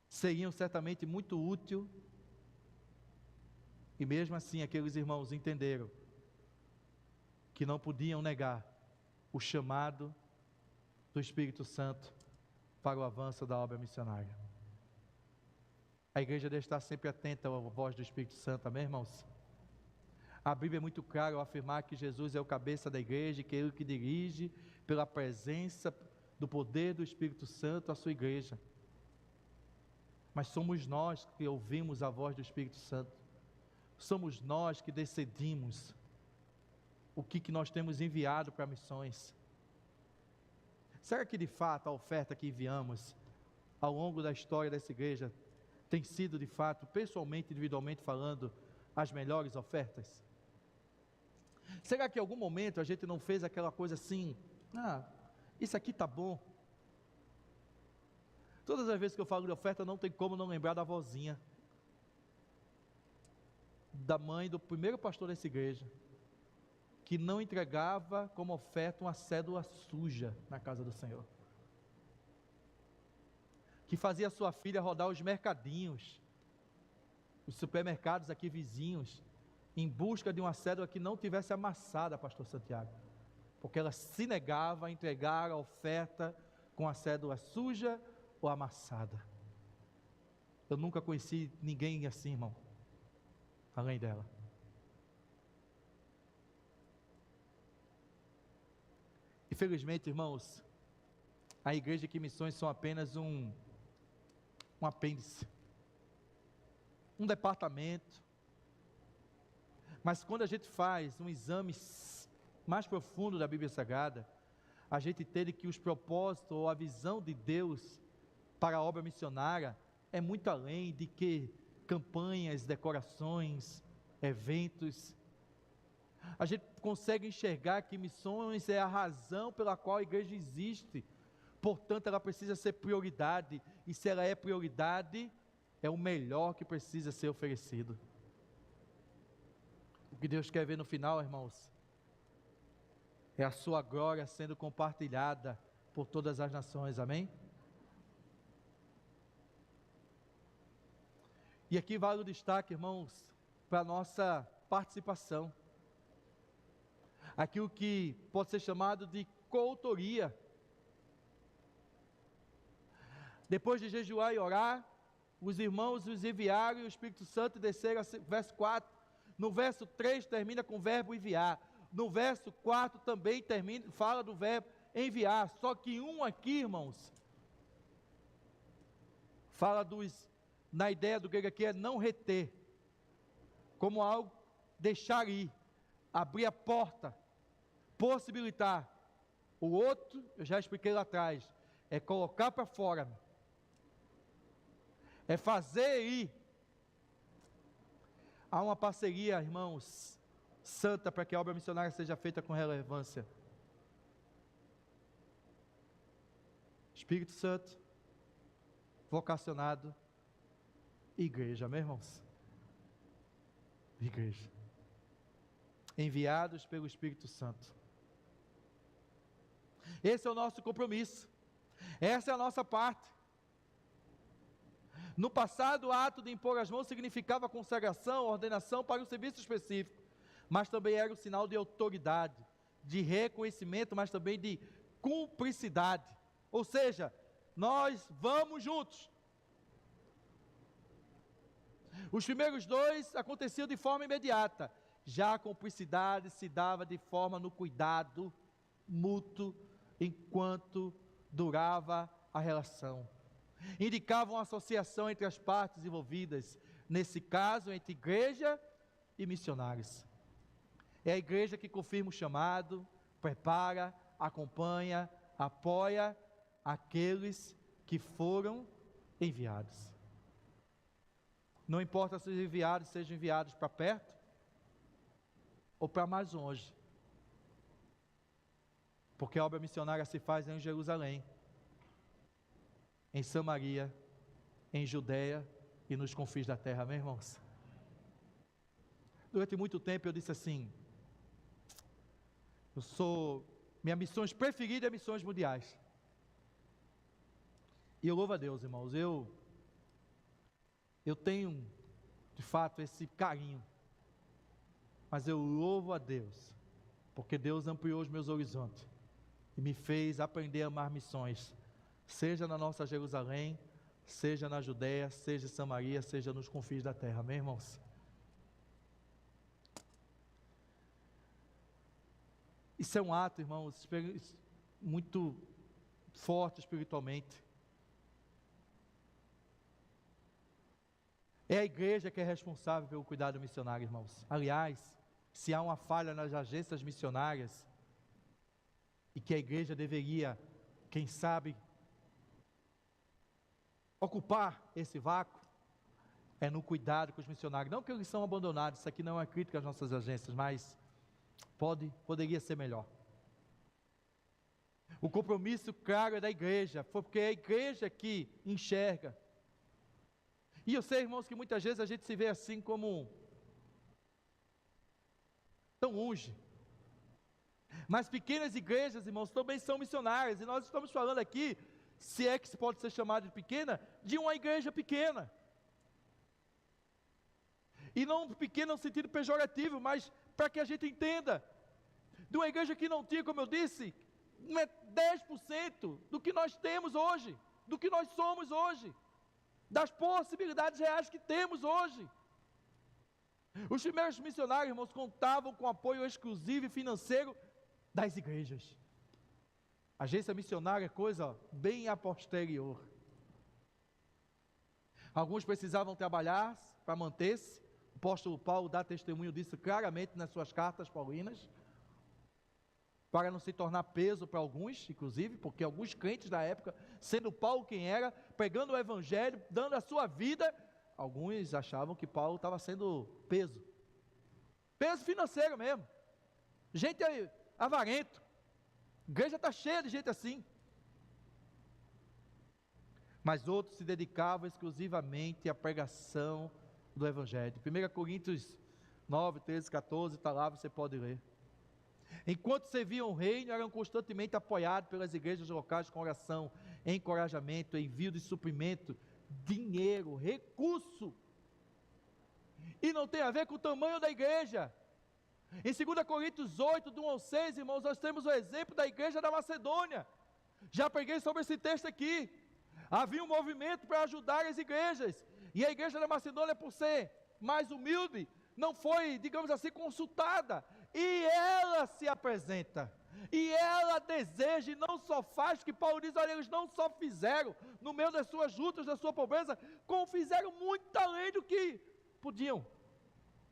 seriam certamente muito útil, e mesmo assim aqueles irmãos entenderam que não podiam negar o chamado do Espírito Santo para o avanço da obra missionária. A igreja deve estar sempre atenta à voz do Espírito Santo, amém, irmãos? A Bíblia é muito clara ao afirmar que Jesus é o cabeça da igreja, que é Ele que dirige pela presença do poder do Espírito Santo a sua igreja. Mas somos nós que ouvimos a voz do Espírito Santo. Somos nós que decidimos o que nós temos enviado para missões. Será que de fato a oferta que enviamos ao longo da história dessa igreja tem sido de fato, pessoalmente, individualmente falando, as melhores ofertas? Será que em algum momento a gente não fez aquela coisa assim, isso aqui está bom? Todas as vezes que eu falo de oferta, não tem como não lembrar da vozinha, da mãe do primeiro pastor dessa igreja, que não entregava como oferta uma cédula suja na casa do Senhor, que fazia sua filha rodar os mercadinhos, os supermercados aqui vizinhos, em busca de uma cédula que não tivesse amassada, pastor Santiago, porque ela se negava a entregar a oferta com a cédula suja ou amassada. Eu nunca conheci ninguém assim, irmão, além dela. Infelizmente, irmãos, a igreja que missões são apenas um apêndice, um departamento. Mas quando a gente faz um exame mais profundo da Bíblia Sagrada, a gente entende que os propósitos ou a visão de Deus para a obra missionária é muito além de que campanhas, decorações, eventos. A gente consegue enxergar que missões é a razão pela qual a igreja existe, portanto ela precisa ser prioridade, e se ela é prioridade, é o melhor que precisa ser oferecido. O que Deus quer ver no final, irmãos, é a sua glória sendo compartilhada por todas as nações, amém? E aqui vale o destaque, irmãos, para a nossa participação. Aquilo que pode ser chamado de coautoria. Depois de jejuar e orar, os irmãos os enviaram e o Espírito Santo desceram, verso 4. No verso 3 termina com o verbo enviar. No verso 4 também fala do verbo enviar. Só que aqui, irmãos, fala na ideia do grego aqui é não reter, como algo deixar ir, abrir a porta, possibilitar. O outro, eu já expliquei lá atrás, é colocar para fora, é fazer ir. Há uma parceria, irmãos, santa para que a obra missionária seja feita com relevância. Espírito Santo, vocacionado, igreja, meus irmãos. Igreja. Enviados pelo Espírito Santo. Esse é o nosso compromisso. Essa é a nossa parte. No passado, o ato de impor as mãos significava consagração, ordenação para um serviço específico, mas também era um sinal de autoridade, de reconhecimento, mas também de cumplicidade. Ou seja, nós vamos juntos. Os primeiros dois aconteciam de forma imediata, já a cumplicidade se dava de forma no cuidado mútuo, enquanto durava a relação. Indicavam uma associação entre as partes envolvidas, nesse caso entre igreja e missionários. É a igreja que confirma o chamado, prepara, acompanha, apoia aqueles que foram enviados. Não importa se os enviados sejam enviados para perto ou para mais longe, porque a obra missionária se faz em Jerusalém, em Samaria, em Judeia e nos confins da terra, meus irmãos. Durante muito tempo eu disse assim, minha missão preferida é missões mundiais. E eu louvo a Deus, irmãos, eu tenho, de fato, esse carinho, mas eu louvo a Deus, porque Deus ampliou os meus horizontes, e me fez aprender a amar missões, seja na nossa Jerusalém, seja na Judeia, seja em Samaria, seja nos confins da terra, meus irmãos. Isso é um ato, irmãos, muito forte espiritualmente. É a igreja que é responsável pelo cuidado missionário, irmãos. Aliás, se há uma falha nas agências missionárias, e que a igreja deveria, quem sabe, ocupar esse vácuo, é no cuidado com os missionários. Não que eles são abandonados, isso aqui não é uma crítica às nossas agências, mas poderia ser melhor. O compromisso claro é da igreja, porque é a igreja que enxerga. E eu sei, irmãos, que muitas vezes a gente se vê assim como tão longe. Mas pequenas igrejas, irmãos, também são missionárias. E nós estamos falando aqui, se é que se pode ser chamado de pequena, de uma igreja pequena. E não pequena no sentido pejorativo, mas para que a gente entenda. De uma igreja que não tinha, como eu disse, não é 10% do que nós temos hoje, do que nós somos hoje, das possibilidades reais que temos hoje. Os primeiros missionários, irmãos, contavam com apoio exclusivo e financeiro das igrejas. Agência missionária é coisa bem a posterior. Alguns precisavam trabalhar para manter-se. O apóstolo Paulo dá testemunho disso claramente nas suas cartas paulinas, para não se tornar peso para alguns, inclusive, porque alguns crentes da época, sendo Paulo quem era, pregando o evangelho, dando a sua vida, alguns achavam que Paulo estava sendo peso financeiro mesmo, gente avarento. A igreja está cheia de gente assim. Mas outros se dedicavam exclusivamente à pregação do evangelho. 1 Coríntios 9, 13, 14, está lá, você pode ler. Enquanto serviam o reino, eram constantemente apoiados pelas igrejas locais com oração, encorajamento, envio de suprimento, dinheiro, recurso. E não tem a ver com o tamanho da igreja. Em 2 Coríntios 8, do 1 ao 6, irmãos, nós temos o exemplo da igreja da Macedônia. Já preguei sobre esse texto aqui. Havia um movimento para ajudar as igrejas, e a igreja da Macedônia, por ser mais humilde, não foi, digamos assim, consultada, e ela se apresenta, e ela deseja, e não só faz, que Paulo diz, olha, eles não só fizeram, no meio das suas lutas, da sua pobreza, como fizeram muito além do que podiam,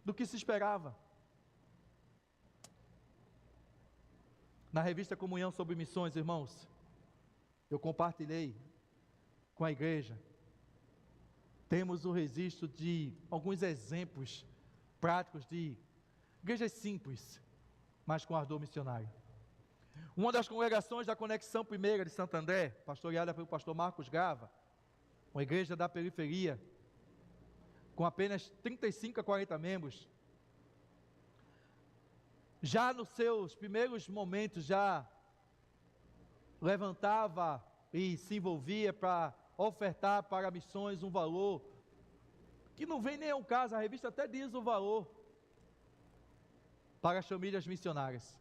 do que se esperava. Na revista Comunhão sobre Missões, irmãos, eu compartilhei com a igreja, temos o registro de alguns exemplos práticos de igrejas simples, mas com ardor missionário. Uma das congregações da Conexão Primeira de Santo André, pastoreada pelo pastor Marcos Gava, uma igreja da periferia, com apenas 35 a 40 membros, já nos seus primeiros momentos, já levantava e se envolvia para ofertar para missões um valor, que não vem nem ao caso, a revista até diz o valor, para as famílias missionárias.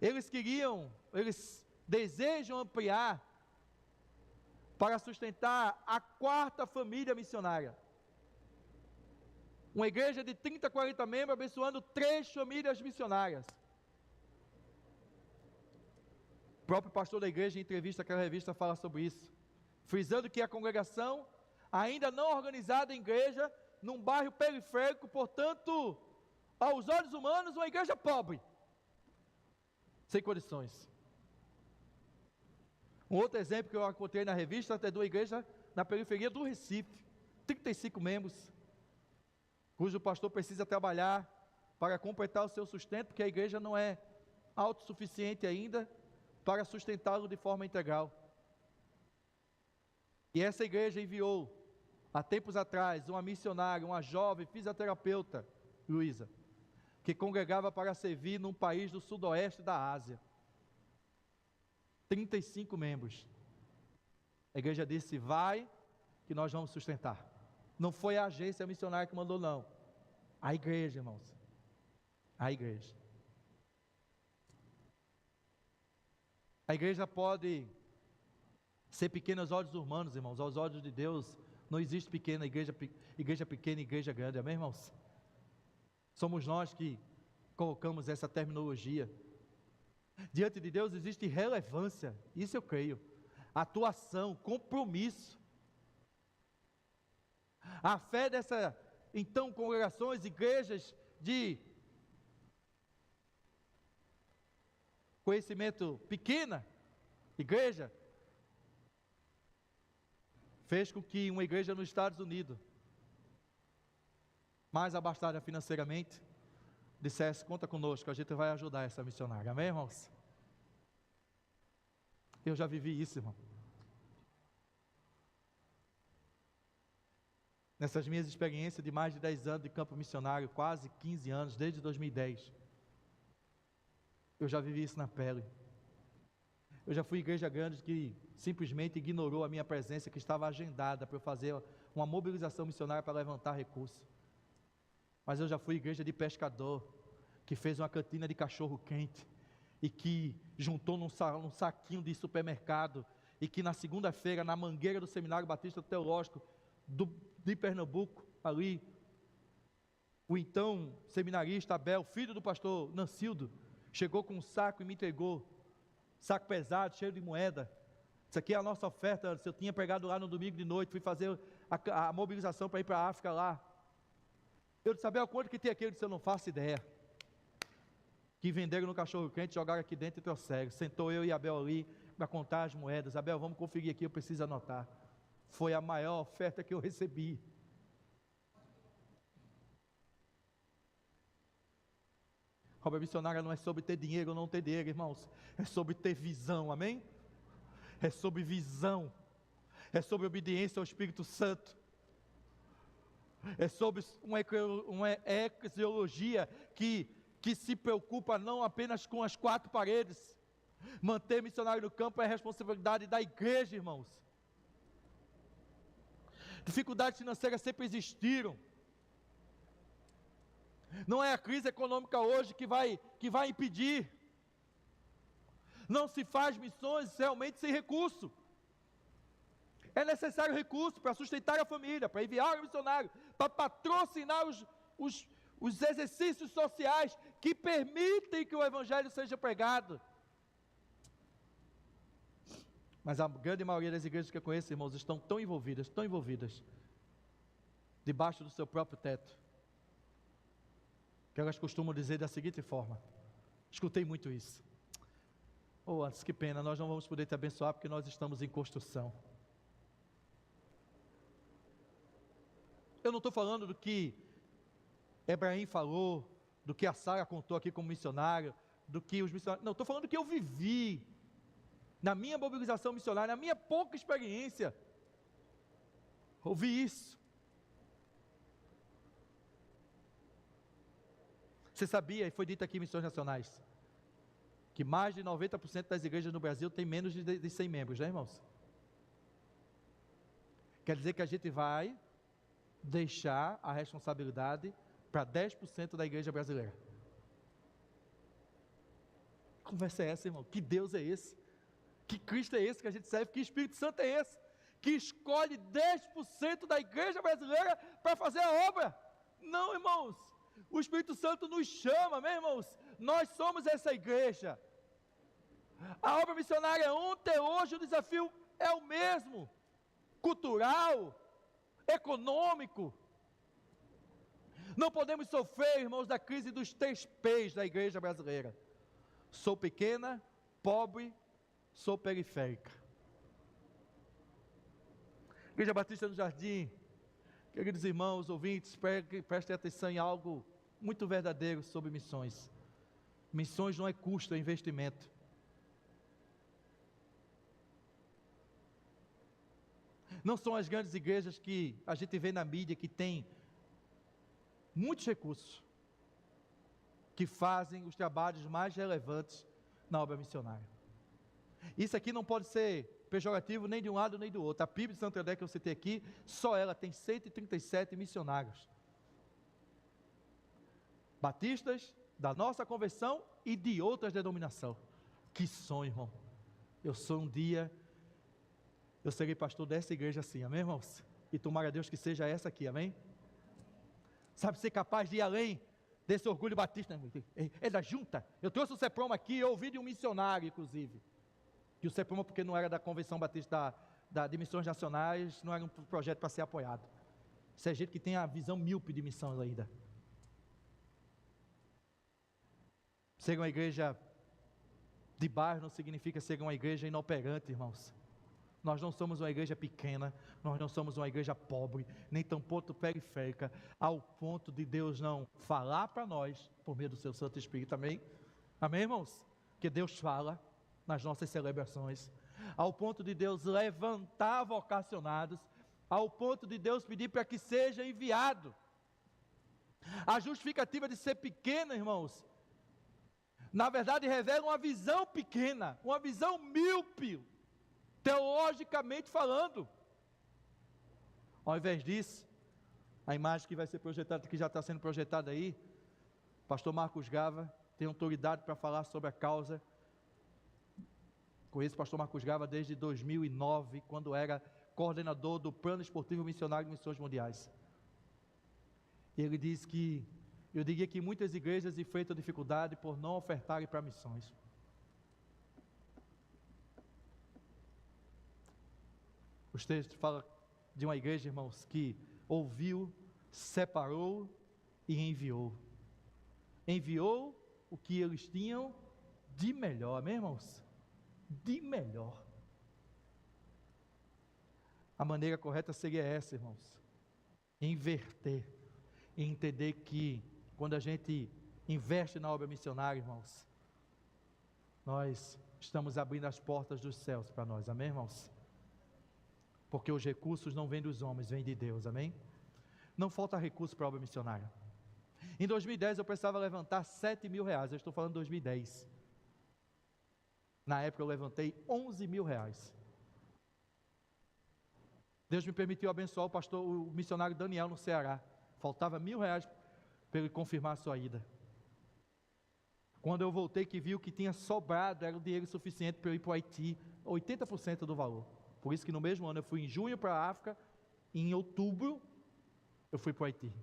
Eles desejam ampliar, para sustentar a 4ª família missionária. Uma igreja de 30, 40 membros, abençoando 3 famílias missionárias. O próprio pastor da igreja, em entrevista àquela revista, fala sobre isso, frisando que a congregação, ainda não organizada em igreja, num bairro periférico, portanto, aos olhos humanos, uma igreja pobre, sem condições. Um outro exemplo que eu encontrei na revista é de uma igreja na periferia do Recife, 35 membros, cujo pastor precisa trabalhar para completar o seu sustento, porque a igreja não é autossuficiente ainda para sustentá-lo de forma integral. E essa igreja enviou, há tempos atrás, uma missionária, uma jovem fisioterapeuta, Luísa, que congregava para servir num país do sudoeste da Ásia. 35 membros. A igreja disse, vai, que nós vamos sustentar. Não foi a agência missionária que mandou, não. A igreja, irmãos. A igreja. A igreja pode ser pequena aos olhos humanos, irmãos. Aos olhos de Deus, não existe pequena igreja pequena e igreja grande. Amém, irmãos? Somos nós que colocamos essa terminologia. Diante de Deus existe relevância, isso eu creio. Atuação, compromisso. A fé dessa, então, congregações, igrejas de conhecimento pequena, igreja, fez com que uma igreja nos Estados Unidos, mais abastada financeiramente, dissesse, conta conosco, a gente vai ajudar essa missionária. Amém, irmãos? Eu já vivi isso, irmão. Nessas minhas experiências de mais de 10 anos de campo missionário, quase 15 anos, desde 2010, eu já vivi isso na pele. Eu já fui igreja grande que simplesmente ignorou a minha presença, que estava agendada para eu fazer uma mobilização missionária para levantar recursos. Mas eu já fui igreja de pescador, que fez uma cantina de cachorro quente, e que juntou num saquinho de supermercado, e que na segunda-feira, na mangueira do Seminário Batista Teológico, de Pernambuco, ali, o então seminarista Abel, filho do pastor Nancildo, chegou com um saco e me entregou saco pesado, cheio de moeda. Isso aqui é a nossa oferta. Se eu tinha pregado lá no domingo de noite, fui fazer a mobilização para ir para a África lá. Eu disse, Abel, quanto que tem aqui? Eu disse, eu não faço ideia. Que venderam no cachorro quente, jogaram aqui dentro e trouxeram. Sentou eu e Abel ali para contar as moedas. Abel, vamos conferir aqui, eu preciso anotar. Foi a maior oferta que eu recebi. Obra missionária não é sobre ter dinheiro ou não ter dinheiro, irmãos. É sobre ter visão, amém? É sobre visão. É sobre obediência ao Espírito Santo. É sobre uma eclesiologia que se preocupa não apenas com as quatro paredes. Manter missionário no campo é responsabilidade da igreja, irmãos. Dificuldades financeiras sempre existiram. Não é a crise econômica hoje que vai impedir. Não se faz missões realmente sem recurso. É necessário recurso para sustentar a família, para enviar o missionário, para patrocinar os exercícios sociais que permitem que o evangelho seja pregado. Mas a grande maioria das igrejas que eu conheço, irmãos, estão tão envolvidas, debaixo do seu próprio teto, que elas costumam dizer da seguinte forma, escutei muito isso, antes, que pena, nós não vamos poder te abençoar porque nós estamos em construção. Eu não estou falando do que Ebrahim falou, do que a Sara contou aqui como missionário, do que os missionários, não, estou falando do que eu vivi, na minha mobilização missionária, na minha pouca experiência, ouvi isso. Você sabia, e foi dito aqui em Missões Nacionais, que mais de 90% das igrejas no Brasil tem menos de 100 membros, né, irmãos? Quer dizer que a gente vai deixar a responsabilidade para 10% da igreja brasileira. Que conversa é essa, irmão? Que Deus é esse? Que Cristo é esse que a gente serve? Que Espírito Santo é esse? Que escolhe 10% da igreja brasileira para fazer a obra? Não, irmãos. O Espírito Santo nos chama, meus irmãos. Nós somos essa igreja. A obra missionária ontem, hoje, o desafio é o mesmo. Cultural, econômico. Não podemos sofrer, irmãos, da crise dos 3 P's da igreja brasileira. Sou pequena, pobre, sou periférica. Igreja Batista do Jardim, queridos irmãos, ouvintes, prestem atenção em algo muito verdadeiro sobre missões. Missões não é custo, é investimento. Não são as grandes igrejas que a gente vê na mídia que tem muitos recursos, que fazem os trabalhos mais relevantes na obra missionária. Isso aqui não pode ser pejorativo nem de um lado nem do outro. A PIB de Santo André que eu citei aqui, só ela tem 137 missionários. Batistas da nossa conversão e de outras denominações. Que sonho, irmão. Eu serei pastor dessa igreja assim, amém, irmãos? E tomara a Deus que seja essa aqui, amém? Sabe, ser capaz de ir além desse orgulho batista, é da junta. Eu trouxe o CEPROM aqui, eu ouvi de um missionário, inclusive, que o CEPROM, porque não era da Convenção Batista de Missões Nacionais, não era um projeto para ser apoiado. Isso é gente que tem a visão míope de missões ainda. Ser uma igreja de bairro não significa ser uma igreja inoperante, irmãos. Nós não somos uma igreja pequena, nós não somos uma igreja pobre, nem tampouco periférica, ao ponto de Deus não falar para nós, por meio do seu Santo Espírito, amém? Amém, irmãos? Que Deus fala nas nossas celebrações, ao ponto de Deus levantar vocacionados, ao ponto de Deus pedir para que seja enviado. A justificativa de ser pequena, irmãos, na verdade revela uma visão pequena, uma visão míope, teologicamente falando. Ao invés disso, a imagem que vai ser projetada, que já está sendo projetada aí, pastor Marcos Gava tem autoridade para falar sobre a causa. Conheço o pastor Marcos Gava desde 2009, quando era coordenador do Plano Esportivo Missionário de Missões Mundiais. Ele diz que, eu diria que muitas igrejas enfrentam dificuldade por não ofertarem para missões. Os textos falam de uma igreja, irmãos, que ouviu, separou e enviou. Enviou o que eles tinham de melhor, amém, irmãos? De melhor. A maneira correta seria essa, irmãos. Inverter. E entender que quando a gente investe na obra missionária, irmãos, nós estamos abrindo as portas dos céus para nós, amém, irmãos? Porque os recursos não vêm dos homens, vêm de Deus, amém? Não falta recurso para a obra missionária. Em 2010 eu precisava levantar 7 mil reais, eu estou falando de 2010. Na época eu levantei 11 mil reais. Deus me permitiu abençoar o missionário Daniel no Ceará. Faltava 1.000 reais para ele confirmar a sua ida. Quando eu voltei, que viu que tinha sobrado, era o dinheiro suficiente para eu ir para o Haiti, 80% do valor. Por isso que no mesmo ano eu fui em junho para a África, e em outubro eu fui para o Haiti.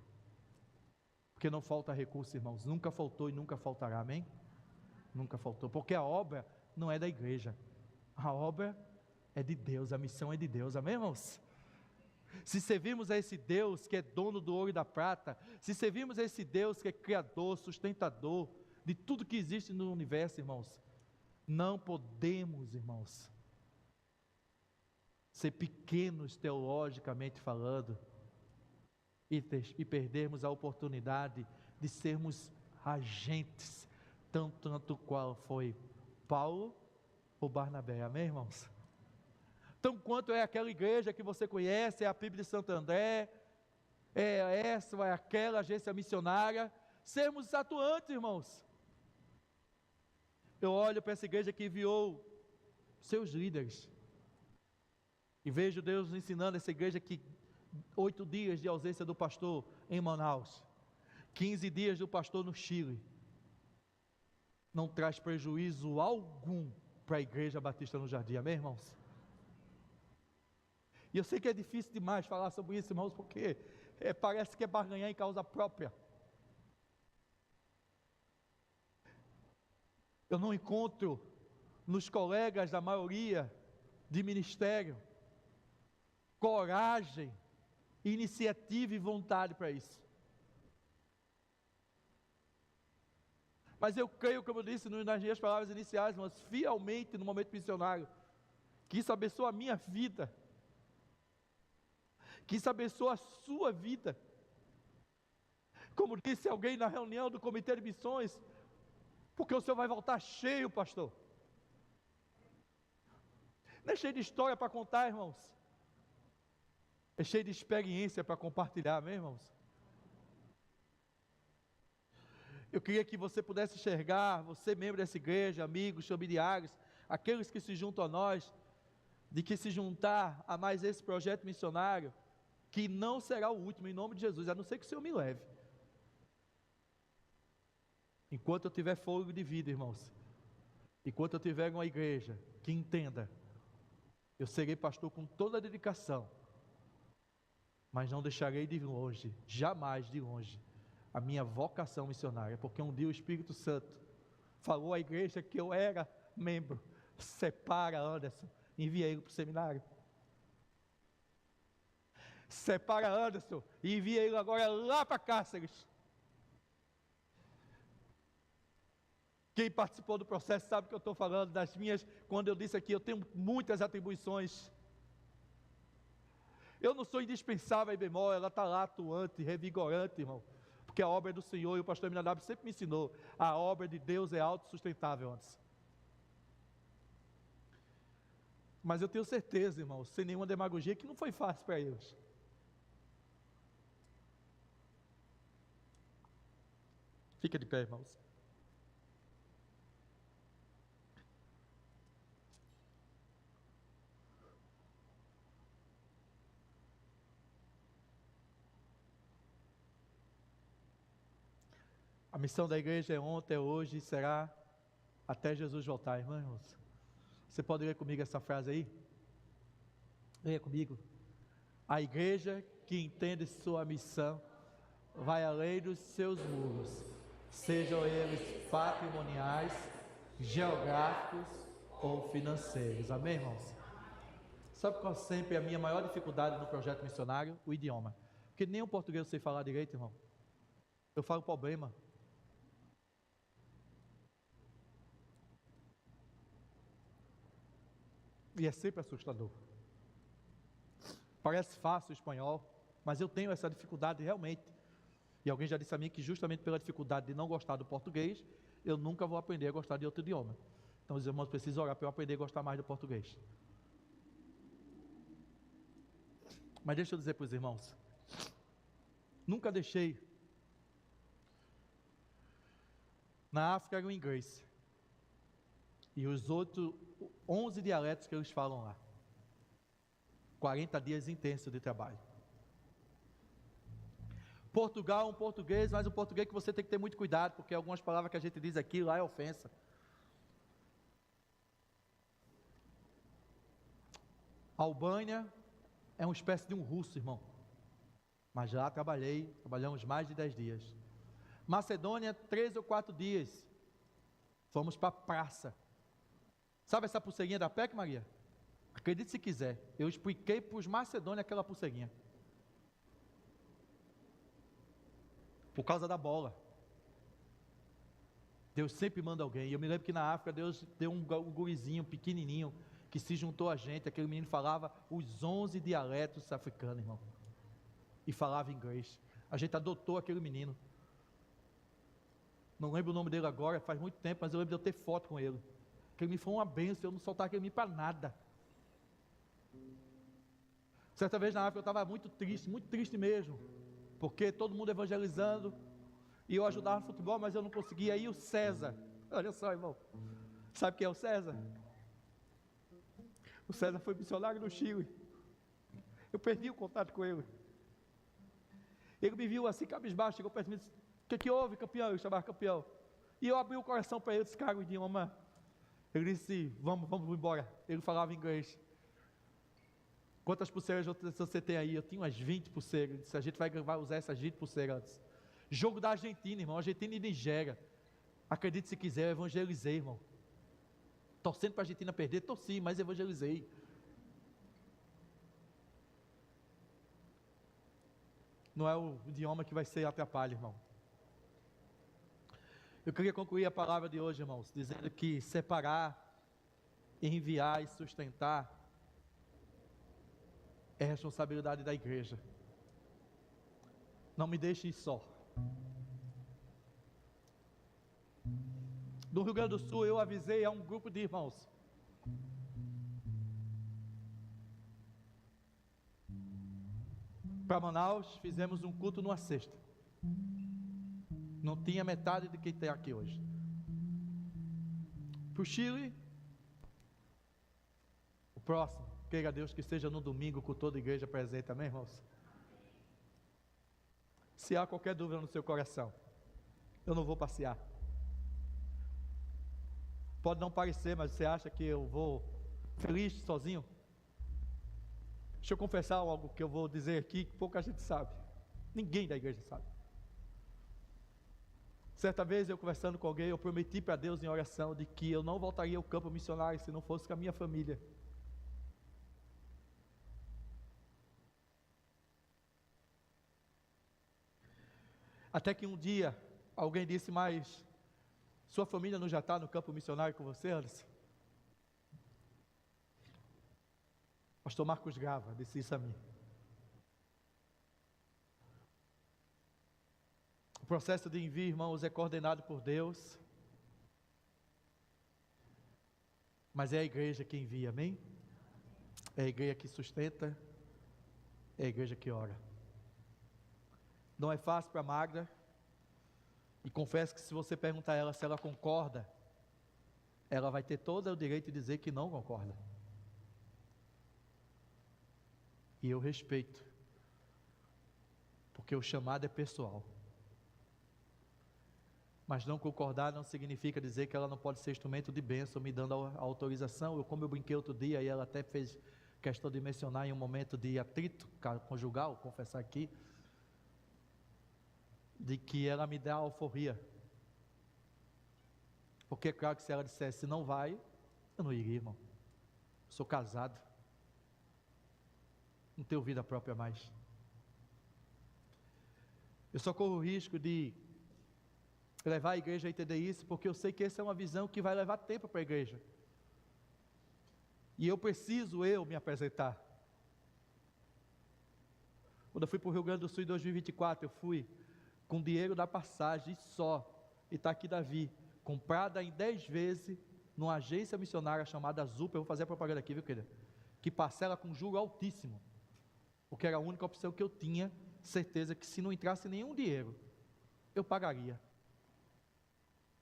Porque não falta recurso, irmãos, nunca faltou e nunca faltará, amém? Nunca faltou, porque a obra não é da igreja, a obra é de Deus, a missão é de Deus, amém, irmãos? Se servirmos a esse Deus que é dono do ouro e da prata, se servirmos a esse Deus que é criador, sustentador de tudo que existe no universo, irmãos, não podemos, irmãos, ser pequenos teologicamente falando e perdermos a oportunidade de sermos agentes, tanto qual foi Paulo ou Barnabé, amém, irmãos? Tão quanto é aquela igreja que você conhece, é a PIB de Santo André, é essa ou é aquela agência missionária, sermos atuantes, irmãos. Eu olho para essa igreja que enviou seus líderes, e vejo Deus ensinando essa igreja que 8 dias de ausência do pastor em Manaus, 15 dias do pastor no Chile, não traz prejuízo algum para a igreja batista no Jardim, amém, irmãos? E eu sei que é difícil demais falar sobre isso, irmãos, porque parece que é barganhar em causa própria. Eu não encontro nos colegas da maioria de ministério coragem, iniciativa e vontade para isso. Mas eu creio, como eu disse nas minhas palavras iniciais, mas fielmente no momento missionário, que isso abençoa a minha vida, que isso abençoa a sua vida. Como disse alguém na reunião do comitê de missões, porque o senhor vai voltar cheio, pastor. Não é cheio de história para contar, irmãos, é cheio de experiência para compartilhar, amém, irmãos? Eu queria que você pudesse enxergar, você membro dessa igreja, amigos, familiares, aqueles que se juntam a nós, de que se juntar a mais esse projeto missionário, que não será o último, em nome de Jesus, a não ser que o Senhor me leve. Enquanto eu tiver fôlego de vida, irmãos, enquanto eu tiver uma igreja que entenda, eu serei pastor com toda a dedicação, mas não deixarei de longe, jamais de longe, a minha vocação missionária, porque um dia o Espírito Santo falou à igreja que eu era membro, separa Anderson, envia ele para o seminário. Separa Anderson e envia ele agora lá para Cáceres. Quem participou do processo sabe que eu estou falando das minhas, quando eu disse aqui, eu tenho muitas atribuições. Eu não sou indispensável em bemol, ela está lá atuante, revigorante, irmão, porque a obra é do Senhor, e o pastor Minadab sempre me ensinou, a obra de Deus é autossustentável antes. Mas eu tenho certeza, irmão, sem nenhuma demagogia, que não foi fácil para eles. Fica de pé, irmãos. A missão da igreja é ontem, é hoje e será até Jesus voltar, irmãos. Você pode ler comigo essa frase aí? Leia comigo. A igreja que entende sua missão vai além dos seus muros, sejam eles patrimoniais, geográficos ou financeiros. Amém, irmãos? Sabe qual sempre é a minha maior dificuldade no projeto missionário? O idioma. Porque nem o português eu sei falar direito, irmão. Eu falo problema. E é sempre assustador. Parece fácil o espanhol, mas eu tenho essa dificuldade realmente. E alguém já disse a mim que justamente pela dificuldade de não gostar do português, eu nunca vou aprender a gostar de outro idioma. Então os irmãos precisam orar para eu aprender a gostar mais do português. Mas deixa eu dizer para os irmãos, nunca deixei. Na África era o inglês. E os outros 11 dialetos que eles falam lá. 40 dias intensos de trabalho. Portugal é um português, mas um português que você tem que ter muito cuidado, porque algumas palavras que a gente diz aqui lá é ofensa. A Albânia é uma espécie de um russo, irmão. Mas lá trabalhamos mais de 10 dias. Macedônia, 3 ou 4 dias. Fomos para a praça. Sabe essa pulseirinha da PEC, Maria? Acredite se quiser, eu expliquei para os macedônios aquela pulseirinha. Por causa da bola. Deus sempre manda alguém. E eu me lembro que na África Deus deu um gurizinho pequenininho que se juntou a gente. Aquele menino falava os 11 dialetos africanos, irmão. E falava inglês. A gente adotou aquele menino. Não lembro o nome dele agora, faz muito tempo, mas eu lembro de eu ter foto com ele. Aquele menino foi uma bênção, eu não soltava aquele menino para nada. Certa vez na África eu estava muito triste mesmo, porque todo mundo evangelizando, e eu ajudava no futebol, mas eu não conseguia. Aí o César, olha só, irmão, sabe quem é o César? O César foi missionário no Chile. Eu perdi o contato com ele. Ele me viu assim, cabisbaixo, chegou perto de mim e disse: o que houve, campeão? Eu chamava campeão. E eu abri o coração para ele, disse: cara, o idioma. Ele disse: vamos embora. Ele falava inglês. Quantas pulseiras você tem aí? Eu tinha umas 20 pulseiras. Ele disse: a gente vai usar essas 20 pulseiras antes. Jogo da Argentina, irmão. Argentina e Nigéria. Acredite se quiser, eu evangelizei, irmão. Torcendo para a Argentina perder, torci, mas evangelizei. Não é o idioma que vai ser atrapalho, irmão. Eu queria concluir a palavra de hoje, irmãos, dizendo que separar, enviar e sustentar é responsabilidade da igreja. Não me deixe só. No Rio Grande do Sul, eu avisei a um grupo de irmãos. Para Manaus, fizemos um culto numa sexta. Não tinha metade de quem tem aqui hoje. Para o Chile, o próximo, queira Deus que seja no domingo com toda a igreja presente, amém, irmãos? Se há qualquer dúvida no seu coração, eu não vou passear. Pode não parecer, mas você acha que eu vou feliz sozinho? Deixa eu confessar algo que eu vou dizer aqui que pouca gente sabe. Ninguém da igreja sabe. Certa vez eu conversando com alguém, eu prometi para Deus em oração de que eu não voltaria ao campo missionário se não fosse com a minha família. Até que um dia alguém disse: mas sua família não já está no campo missionário com você, Anderson? Pastor Marcos Grava disse isso a mim. O processo de envio, irmãos, é coordenado por Deus, mas é a igreja que envia, amém? É a igreja que sustenta, é a igreja que ora. Não é fácil para Magda, e confesso que se você perguntar a ela se ela concorda, ela vai ter todo o direito de dizer que não concorda. E eu respeito, porque o chamado é pessoal. Mas não concordar não significa dizer que ela não pode ser instrumento de bênção, me dando a autorização. Como eu brinquei outro dia, e ela até fez questão de mencionar em um momento de atrito conjugal, confessar aqui, de que ela me dá a alforria. Porque é claro que se ela dissesse não vai, eu não iria, irmão. Sou casado. não tenho vida própria mais. Eu só corro o risco de levar a igreja a entender isso, porque eu sei que essa é uma visão que vai levar tempo para a igreja. E eu preciso me apresentar. Quando eu fui para o Rio Grande do Sul em 2024, eu fui com dinheiro da passagem só, e está aqui Davi, comprada em 10 vezes, numa agência missionária chamada Zupa. Eu vou fazer a propaganda aqui, viu, querida? Que parcela com juro altíssimo, porque era a única opção que eu tinha, certeza que se não entrasse nenhum dinheiro, eu pagaria.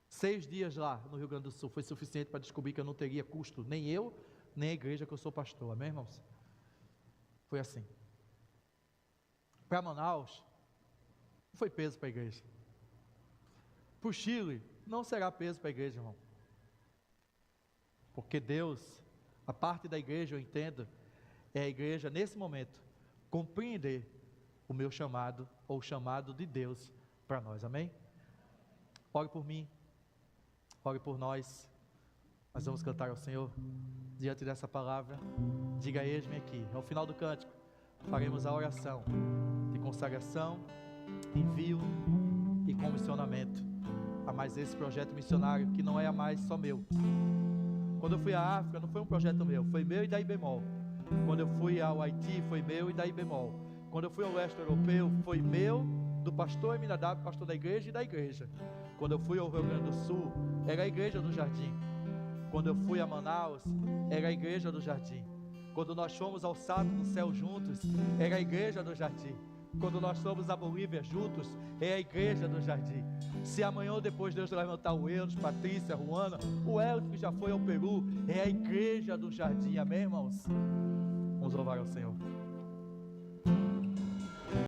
6 dias lá no Rio Grande do Sul foi suficiente para descobrir que eu não teria custo, nem eu, nem a igreja que eu sou pastor, amém, irmãos? Foi assim. Para Manaus, não foi peso para a igreja. Para o Chile, não será peso para a igreja, irmão. Porque Deus, a parte da igreja, eu entendo, é a igreja, nesse momento, compreender o meu chamado, ou o chamado de Deus para nós, amém? Ore por mim, ore por nós. Nós vamos cantar ao Senhor, diante dessa palavra. Diga: eis-me aqui. Ao final do cântico, faremos a oração de consagração, envio e comissionamento a mais esse projeto missionário, que não é mais só meu. Quando eu fui à África, não foi um projeto meu, foi meu e daí bemol. Quando eu fui ao Haiti, foi meu e daí bemol. Quando eu fui ao leste europeu, foi meu, do pastor Eminadab, pastor da igreja e da igreja. Quando eu fui ao Rio Grande do Sul, era a igreja do Jardim. Quando eu fui a Manaus, era a igreja do Jardim. Quando nós fomos ao Salto no Céu juntos, era a igreja do Jardim. Quando nós fomos a Bolívia juntos, é a igreja do Jardim. Se amanhã ou depois Deus levantar o Enos, Patrícia, Juana, o Elton que já foi ao Peru, é a igreja do Jardim, amém, irmãos? Vamos louvar ao Senhor.